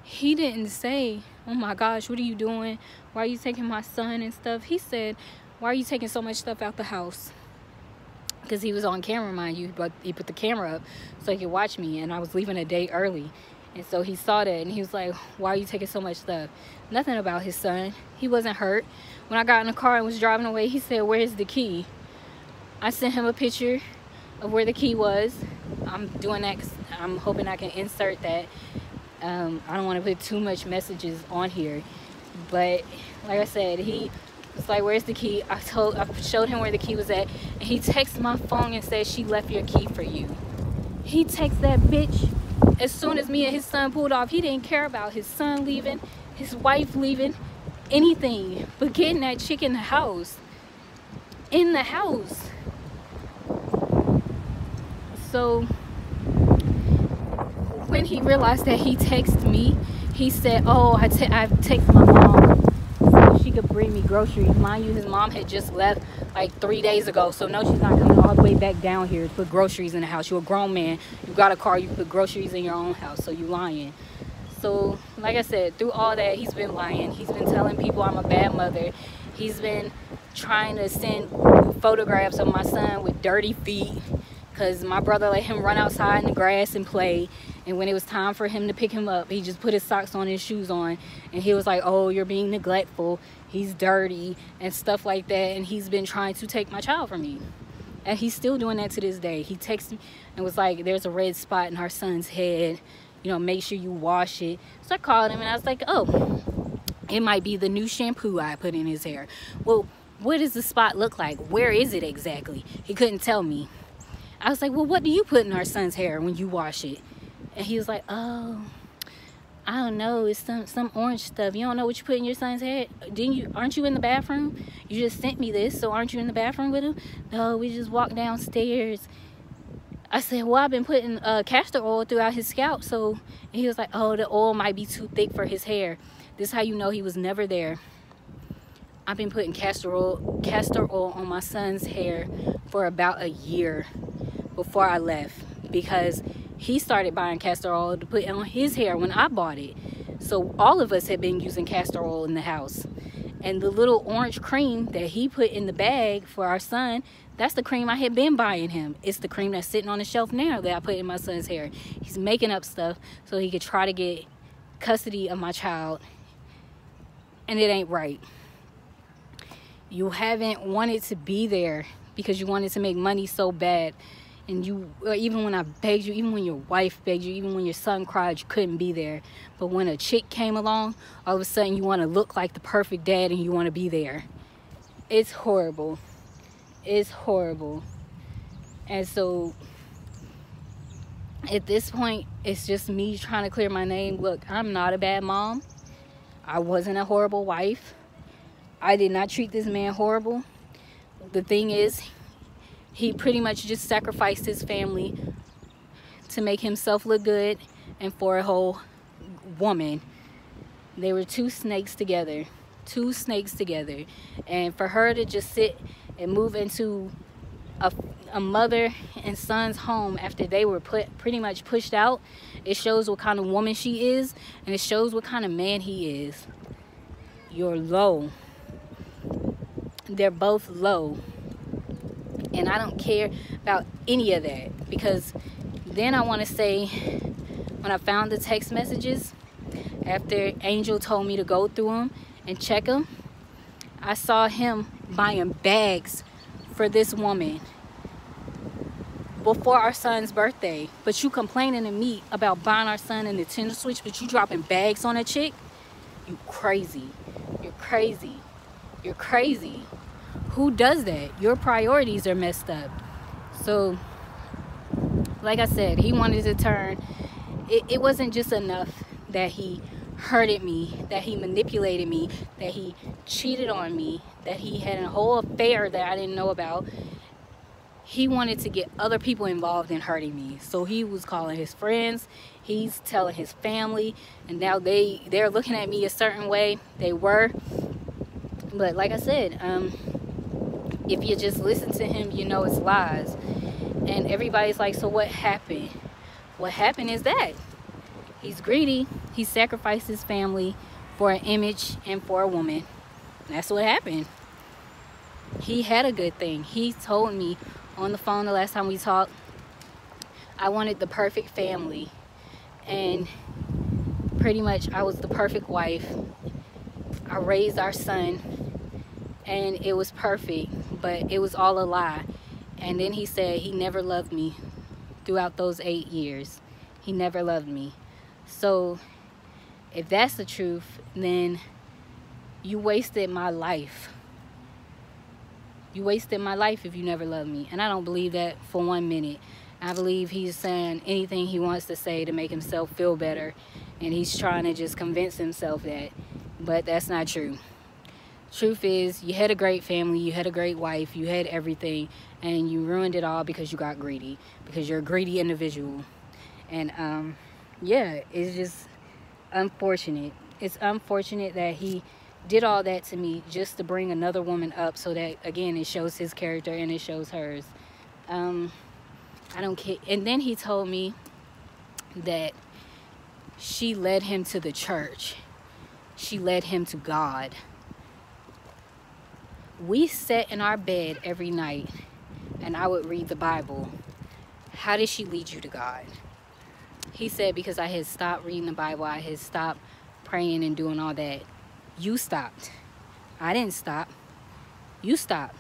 he didn't say, oh my gosh, what are you doing? Why are you taking my son and stuff? He said, why are you taking so much stuff out the house? Because he was on camera, mind you, but he put the camera up so he could watch me, and I was leaving a day early. And so he saw that, and he was like, why are you taking so much stuff? Nothing about his son. He wasn't hurt. When I got in the car and was driving away, he said, where's the key? I sent him a picture of where the key was. I'm doing that because I'm hoping I can insert that. I don't want to put too much messages on here. But like I said, he was like, where's the key? I showed him where the key was at, and he texted my phone and said, she left your key for you. He texted that bitch as soon as me and his son pulled off. He didn't care about his son leaving, his wife leaving, anything but getting that chick in the house. In the house. So when he realized that he texted me, he said, oh, I texted my mom so she could bring me groceries. Mind you, his mom had just left like 3 days ago, so no, she's not coming all the way back down here to put groceries in the house. You're a grown man, you got a car, you put groceries in your own house, so you lying. So like I said, through all that, he's been lying. He's been telling people I'm a bad mother. He's been trying to send photographs of my son with dirty feet, because my brother let him run outside in the grass and play, and when it was time for him to pick him up, he just put his socks on, his shoes on, and he was like, oh, you're being neglectful, he's dirty and stuff like that. And he's been trying to take my child from me, and he's still doing that to this day. He texted me and was like, there's a red spot in our son's head, you know, make sure you wash it. So I called him and I was like, oh, it might be the new shampoo I put in his hair. Well, what does the spot look like? Where is it exactly? He couldn't tell me. I was like, well, what do you put in our son's hair when you wash it? And he was like, oh, I don't know. It's some orange stuff. You don't know what you put in your son's hair? Aren't you in the bathroom? You just sent me this, so aren't you in the bathroom with him? No, we just walked downstairs. I said, well, I've been putting castor oil throughout his scalp. So and he was like, oh, the oil might be too thick for his hair. This is how you know he was never there. I've been putting castor oil on my son's hair for about a year before I left, because he started buying castor oil to put on his hair when I bought it. So all of us had been using castor oil in the house. And the little orange cream that he put in the bag for our son, that's the cream I had been buying him. It's the cream that's sitting on the shelf now that I put in my son's hair. He's making up stuff so he could try to get custody of my child. And it ain't right. You haven't wanted to be there because you wanted to make money so bad. And you, even when I begged you, even when your wife begged you, even when your son cried, you couldn't be there. But when a chick came along, all of a sudden you want to look like the perfect dad and you want to be there. It's horrible. It's horrible. And so at this point, it's just me trying to clear my name. Look, I'm not a bad mom. I wasn't a horrible wife. I did not treat this man horrible. The thing is, he pretty much just sacrificed his family to make himself look good and for a whole woman. They were two snakes together. Two snakes together. And for her to just sit and move into a mother and son's home after they were pretty much pushed out, it shows what kind of woman she is, and it shows what kind of man he is. You're low. They're both low. And I don't care about any of that, because then I want to say, when I found the text messages, after Angel told me to go through them and check them, I saw him buying bags for this woman before our son's birthday. But you complaining to me about buying our son a Nintendo Switch, but you dropping bags on a chick? You crazy. You're crazy. You're crazy. Who does that? Your priorities are messed up. So, like I said, he wanted to turn. It wasn't just enough that he hurted me, that he manipulated me, that he cheated on me, that he had a whole affair that I didn't know about. He wanted to get other people involved in hurting me. So he was calling his friends, he's telling his family, and now they're looking at me a certain way. They were. But like I said, If you just listen to him, you know it's lies. And everybody's like, so what happened? What happened is that he's greedy. He sacrificed his family for an image and for a woman. That's what happened. He had a good thing. He told me on the phone the last time we talked, I wanted the perfect family. And pretty much I was the perfect wife. I raised our son and it was perfect, but it was all a lie. And then he said he never loved me throughout those 8 years. He never loved me. So if that's the truth, then you wasted my life. You wasted my life if you never loved me. And I don't believe that for 1 minute. I believe he's saying anything he wants to say to make himself feel better. And he's trying to just convince himself that. But that's not true. Truth is, you had a great family, you had a great wife, you had everything, and you ruined it all because you got greedy. Because you're a greedy individual. And yeah, it's just unfortunate. It's unfortunate that he did all that to me just to bring another woman up so that, again, it shows his character and it shows hers. I don't care. And then he told me that she led him to the church. She led him to God. We sat in our bed every night and I would read the Bible. How did she lead you to God? He said because I had stopped reading the Bible, I had stopped praying and doing all that. You stopped. I didn't stop. You stopped.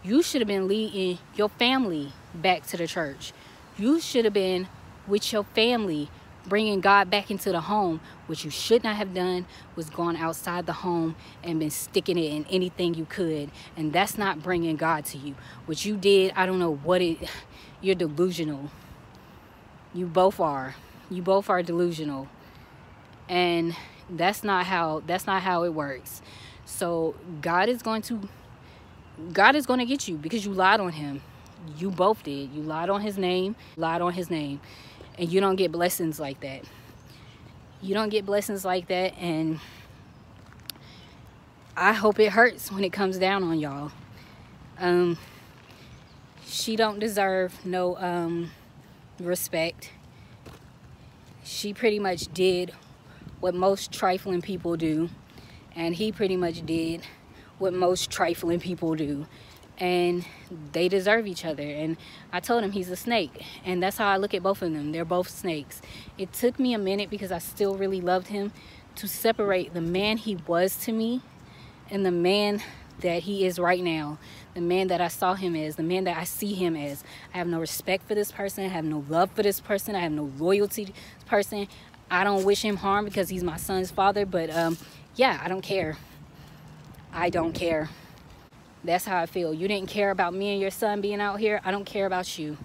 You should have been leading your family back to the church. You should have been with your family, bringing God back into the home. What you should not have done was gone outside the home and been sticking it in anything you could. And that's not bringing God to you. What you did, I don't know what it... You're delusional. You both are. You both are delusional. And that's not how it works. So God is going to get you because you lied on him. You both did. You lied on his name, and you don't get blessings like that. You don't get blessings like that, and I hope it hurts when it comes down on y'all. She don't deserve no respect. She pretty much did what most trifling people do, and he pretty much did what most trifling people do, and they deserve each other. And I told him he's a snake, and that's how I look at both of them. They're both snakes. It took me a minute because I still really loved him to separate the man he was to me and the man that he is right now, the man that I saw him as, the man that I see him as. I have no respect for this person. I have no love for this person. I have no loyalty to this person. I don't wish him harm because he's my son's father, but yeah, I don't care. I don't care. That's how I feel. You didn't care about me and your son being out here. I don't care about you.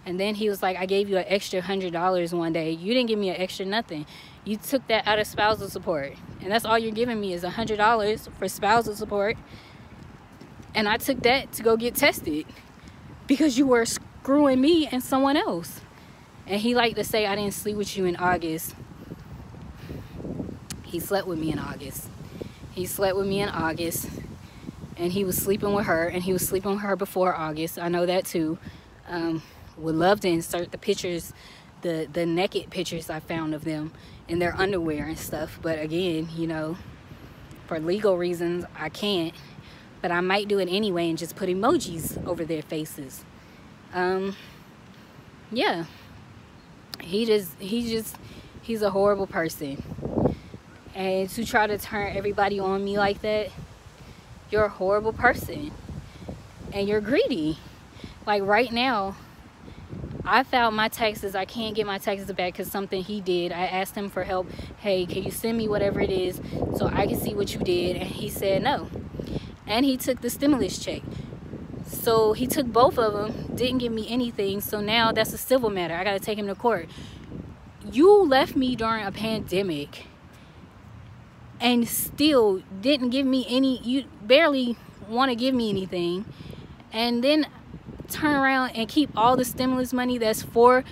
And then he was like, I gave you an extra $100 one day. You didn't give me an extra nothing. You took that out of spousal support. And that's all you're giving me is $100 for spousal support. And I took that to go get tested because you were screwing me and someone else. And he liked to say, I didn't sleep with you in August. He slept with me in August. He slept with me in August. And he was sleeping with her. And he was sleeping with her before August. I know that too. Would love to insert the pictures, the naked pictures I found of them in their underwear and stuff. But again, you know, for legal reasons, I can't. But I might do it anyway and just put emojis over their faces. Yeah. He's a horrible person. And to try to turn everybody on me like that, you're a horrible person. And you're greedy. Like right now, I filed my taxes. I can't get my taxes back because something he did. I asked him for help. Hey, can you send me whatever it is so I can see what you did? And he said no. And he took the stimulus check. So he took both of them, didn't give me anything. So now that's a civil matter. I got to take him to court. You left me during a pandemic and still didn't give me any. You barely want to give me anything. And then turn around and keep all the stimulus money that's for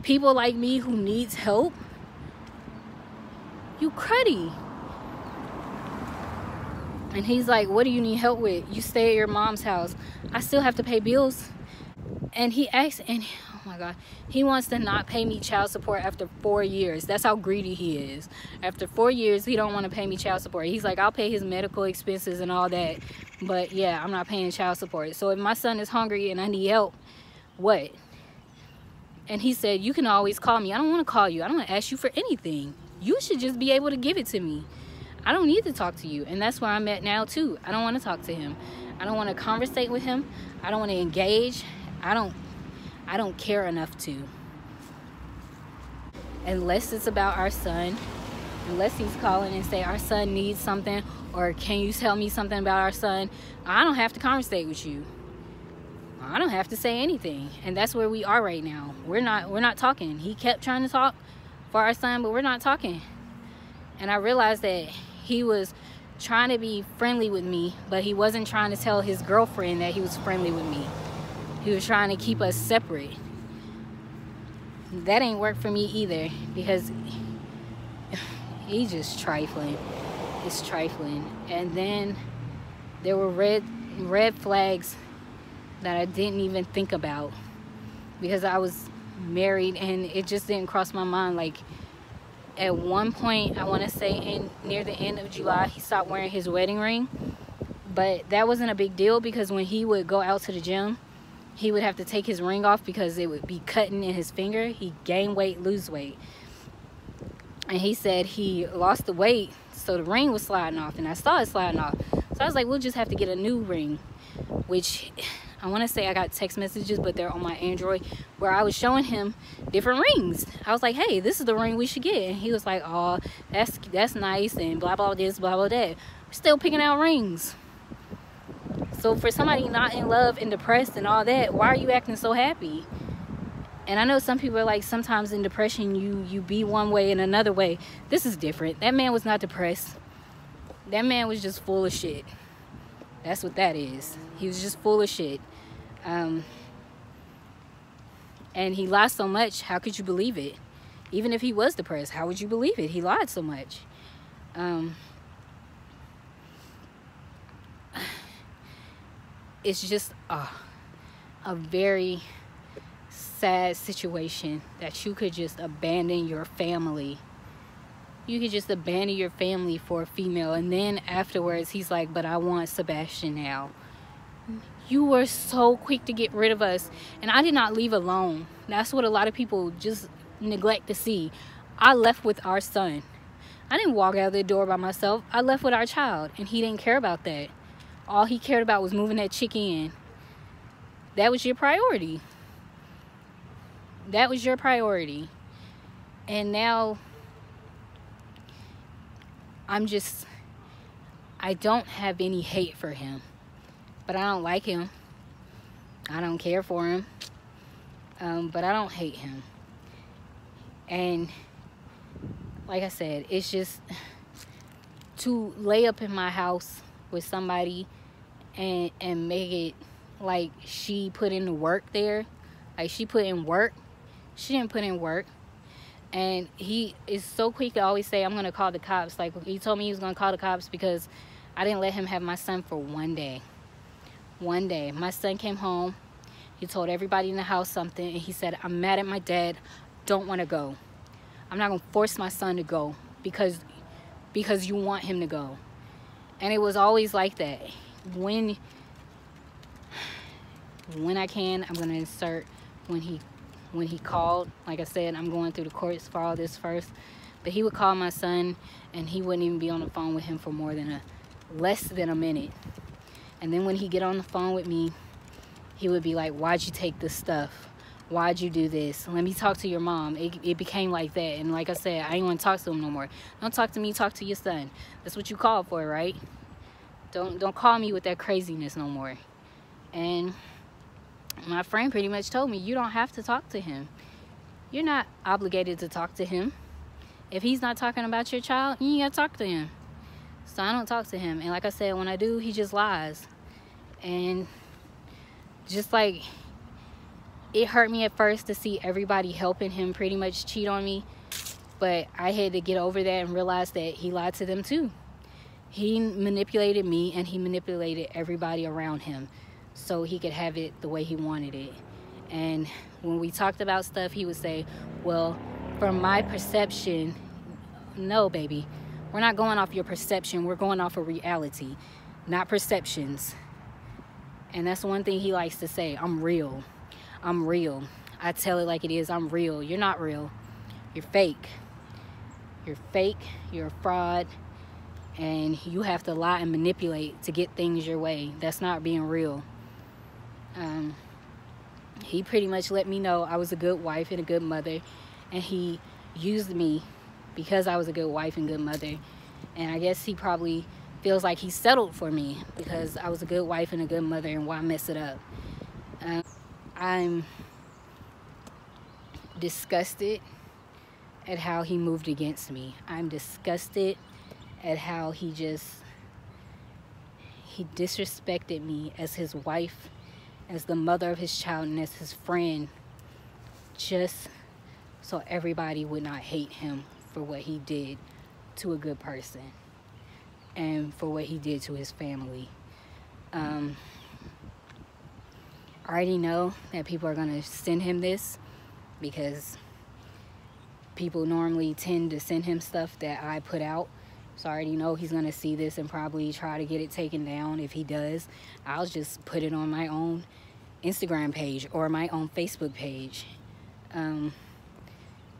people like me who needs help. You cruddy. And he's like, what do you need help with? You stay at your mom's house. I still have to pay bills. And he asks, and oh my God, he wants to not pay me child support after 4 years. That's how greedy he is. After 4 years, he don't want to pay me child support. He's like, I'll pay his medical expenses and all that, but yeah, I'm not paying child support. So if my son is hungry and I need help, what? And he said, you can always call me. I don't want to call you. I don't want to ask you for anything. You should just be able to give it to me. I don't need to talk to you. And that's where I'm at now too. I don't want to talk to him. I don't want to conversate with him. I don't want to engage. I don't care enough to. Unless it's about our son, unless he's calling and say our son needs something, or can you tell me something about our son, I don't have to conversate with you. I don't have to say anything. And that's where we are right now. We're not talking. He kept trying to talk for our son, but we're not talking. And I realized that he was trying to be friendly with me, but he wasn't trying to tell his girlfriend that he was friendly with me. He was trying to keep us separate. That ain't work for me either, because he's just trifling. It's trifling. And then there were red flags that I didn't even think about, because I was married and it just didn't cross my mind. Like, at one point, I want to say near the end of July, he stopped wearing his wedding ring. But that wasn't a big deal, because when he would go out to the gym, he would have to take his ring off because it would be cutting in his finger. He gained weight, lose weight. And he said he lost the weight, so the ring was sliding off, and I saw it sliding off. So I was like, we'll just have to get a new ring, which I want to say I got text messages, but they're on my Android, where I was showing him different rings. I was like, hey, this is the ring we should get. And he was like, oh, that's nice, and blah, blah, this, blah, blah, that. We're still picking out rings. So for somebody not in love and depressed and all that, why are you acting so happy? And I know some people are like, sometimes in depression, you be one way and another way. This is different. That man was not depressed. That man was just full of shit. That's what that is. He was just full of shit. And he lied so much, how could you believe it? Even if he was depressed, how would you believe it? He lied so much. It's just a very sad situation that you could just abandon your family. You could just abandon your family for a female, and then afterwards he's like, but I want Sebastian now. You were so quick to get rid of us, and I did not leave alone. That's what a lot of people just neglect to see. I left with our son. I didn't walk out the door by myself. I left with our child, and he didn't care about that. All he cared about was moving that chick in. That was your priority. That was your priority. And now I don't have any hate for him, but I don't like him. I don't care for him, but I don't hate him. And like I said, it's just to lay up in my house with somebody and make it like she put in the work there. Like, she put in work. She didn't put in work. And he is so quick to always say, I'm going to call the cops. Like, he told me he was going to call the cops because I didn't let him have my son for one day. One day. My son came home. He told everybody in the house something. And he said, I'm mad at my dad. Don't want to go. I'm not going to force my son to go because you want him to go. And it was always like that. When I can, I'm going to insert when he called. Like I said, I'm going through the courts for all this first. But he would call my son, and he wouldn't even be on the phone with him for less than a minute. And then when he get on the phone with me, he would be like, why'd you take this stuff? Why'd you do this? Let me talk to your mom. It became like that. And like I said, I ain't want to talk to him no more. Don't talk to me, talk to your son. That's what you called for, right? Don't call me with that craziness no more. And my friend pretty much told me, you don't have to talk to him. You're not obligated to talk to him. If he's not talking about your child, you ain't got to talk to him. So I don't talk to him. And like I said, when I do, he just lies. And just like, it hurt me at first to see everybody helping him pretty much cheat on me. But I had to get over that and realize that he lied to them too. He manipulated me, and he manipulated everybody around him so he could have it the way he wanted it. And when we talked about stuff, he would say, well, from my perception, no, baby, we're not going off your perception. We're going off of reality, not perceptions. And that's one thing he likes to say. I'm real. I'm real. I tell it like it is. I'm real. You're not real. You're fake. You're fake. You're a fraud. And you have to lie and manipulate to get things your way. That's not being real. He pretty much let me know I was a good wife and a good mother. And he used me because I was a good wife and good mother. And I guess he probably feels like he settled for me because I was a good wife and a good mother, and why mess it up? I'm disgusted at how he moved against me. I'm disgusted at how he disrespected me as his wife, as the mother of his child, and as his friend, just so everybody would not hate him for what he did to a good person and for what he did to his family. I already know that people are going to send him this because people normally tend to send him stuff that I put out. So I already know he's going to see this and probably try to get it taken down. If he does, I'll just put it on my own Instagram page or my own Facebook page. But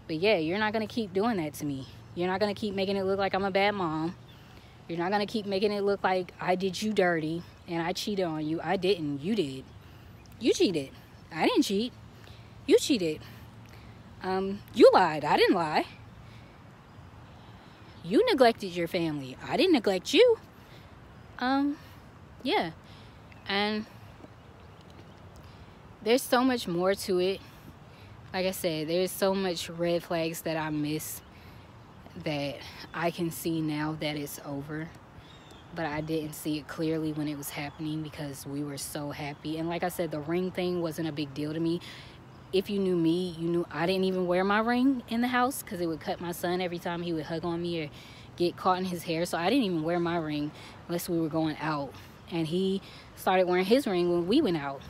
yeah, you're not going to keep doing that to me. You're not going to keep making it look like I'm a bad mom. You're not going to keep making it look like I did you dirty and I cheated on you. I didn't. You did. You cheated. I didn't cheat. You cheated. You lied. I didn't lie. You neglected your family. I didn't neglect you. Yeah. And there's so much more to it. Like I said, there's so much red flags that I miss that I can see now that it's over. But I didn't see it clearly when it was happening because we were so happy. And like I said, the ring thing wasn't a big deal to me. If you knew me, you knew I didn't even wear my ring in the house because it would cut my son every time he would hug on me or get caught in his hair. So I didn't even wear my ring unless we were going out. And he started wearing his ring when we went out.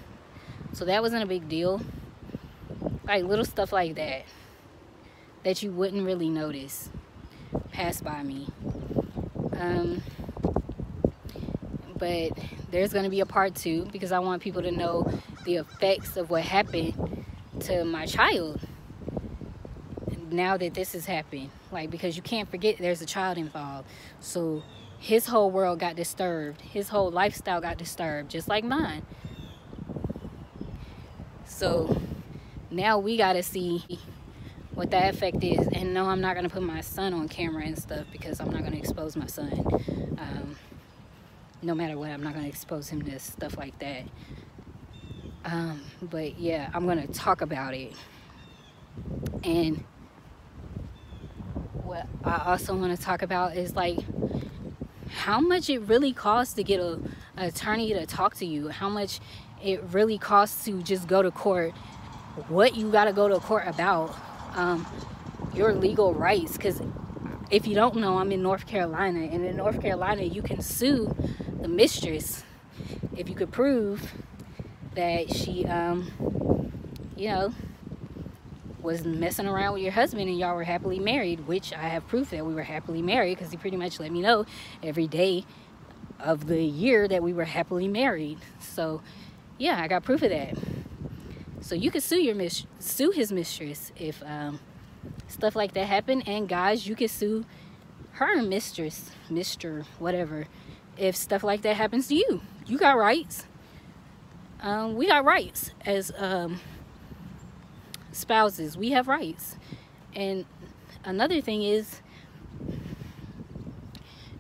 So that wasn't a big deal. Like little stuff like that that you wouldn't really notice pass by me. But there's going to be a part 2 because I want people to know the effects of what happened to my child now that this has happened. Like, because you can't forget there's a child involved. So his whole world got disturbed. His whole lifestyle got disturbed, just like mine. So now we got to see what that effect is. And no, I'm not going to put my son on camera and stuff because I'm not going to expose my son. No matter what, I'm not going to expose him to stuff like that. But yeah, I'm going to talk about it. And what I also want to talk about is like how much it really costs to get an attorney to talk to you. How much it really costs to just go to court. What you got to go to court about. Your legal rights. Because if you don't know, I'm in North Carolina. And in North Carolina, you can sue the mistress if you could prove that she, you know, was messing around with your husband and y'all were happily married, which I have proof that we were happily married because he pretty much let me know every day of the year that we were happily married. So, yeah, I got proof of that. So you could sue his mistress if stuff like that happened. And guys, you could sue her mistress, Mr. whatever, if stuff like that happens to you. You got rights. We got rights as spouses. We have rights. And another thing is,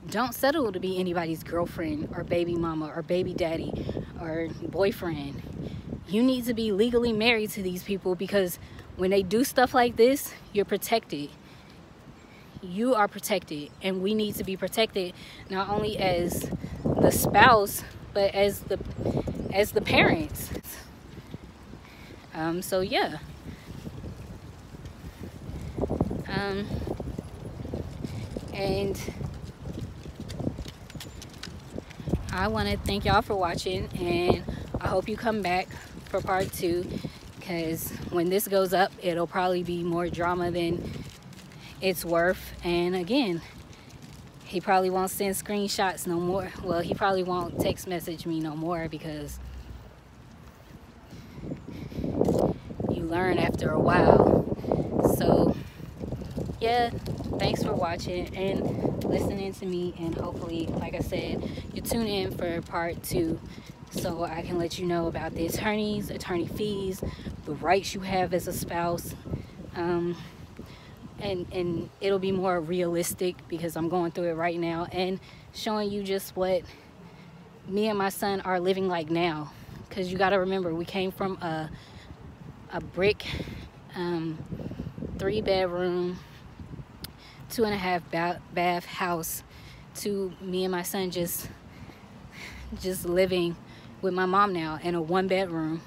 don't settle to be anybody's girlfriend or baby mama or baby daddy or boyfriend. You need to be legally married to these people because when they do stuff like this, you're protected. You are protected, and we need to be protected not only as the spouse but as the parents. So yeah. And I want to thank y'all for watching, and I hope you come back for part 2, because when this goes up, it'll probably be more drama than it's worth. And again, he probably won't send screenshots no more. Well, he probably won't text message me no more, because you learn after a while. So yeah, thanks for watching and listening to me, and hopefully, like I said, you tune in for part 2 so I can let you know about the attorneys, attorney fees, the rights you have as a spouse, and it'll be more realistic because I'm going through it right now, and showing you just what me and my son are living like now. Because you got to remember, we came from a brick 3-bedroom 2.5 bath house to me and my son just living with my mom now in a 1-bedroom,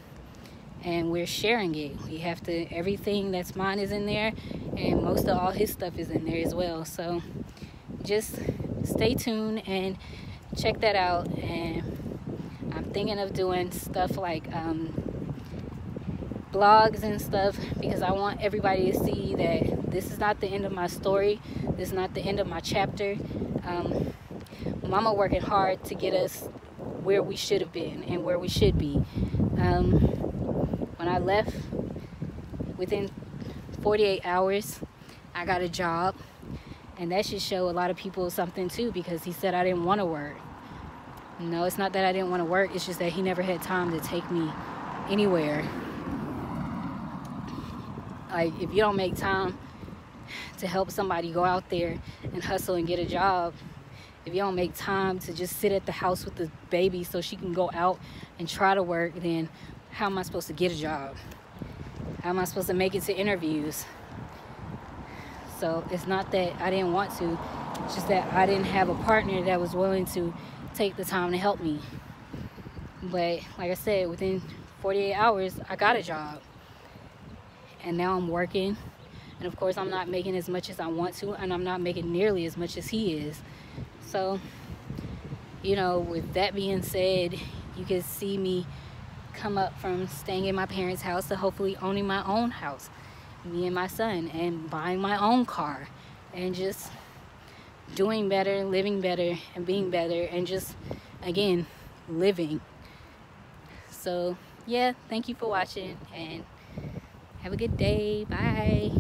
and we're sharing it. We have to, everything that's mine is in there, and most of all his stuff is in there as well. So just stay tuned and check that out. And I'm thinking of doing stuff like blogs and stuff, because I want everybody to see that this is not the end of my story. This is not the end of my chapter. Mama working hard to get us where we should have been and where we should be. When I left, within 48 hours, I got a job, and that should show a lot of people something too, because he said I didn't want to work. No, it's not that I didn't want to work, it's just that he never had time to take me anywhere. Like, if you don't make time to help somebody go out there and hustle and get a job, if you don't make time to just sit at the house with the baby so she can go out and try to work, then how am I supposed to get a job? How am I supposed to make it to interviews? So it's not that I didn't want to, it's just that I didn't have a partner that was willing to take the time to help me. But like I said, within 48 hours, I got a job. And now I'm working. And of course, I'm not making as much as I want to, and I'm not making nearly as much as he is. So, you know, with that being said, you can see me come up from staying in my parents' house to hopefully owning my own house, me and my son, and buying my own car, and just doing better, living better, and being better, and just, again, living. So, yeah, thank you for watching, and have a good day. Bye.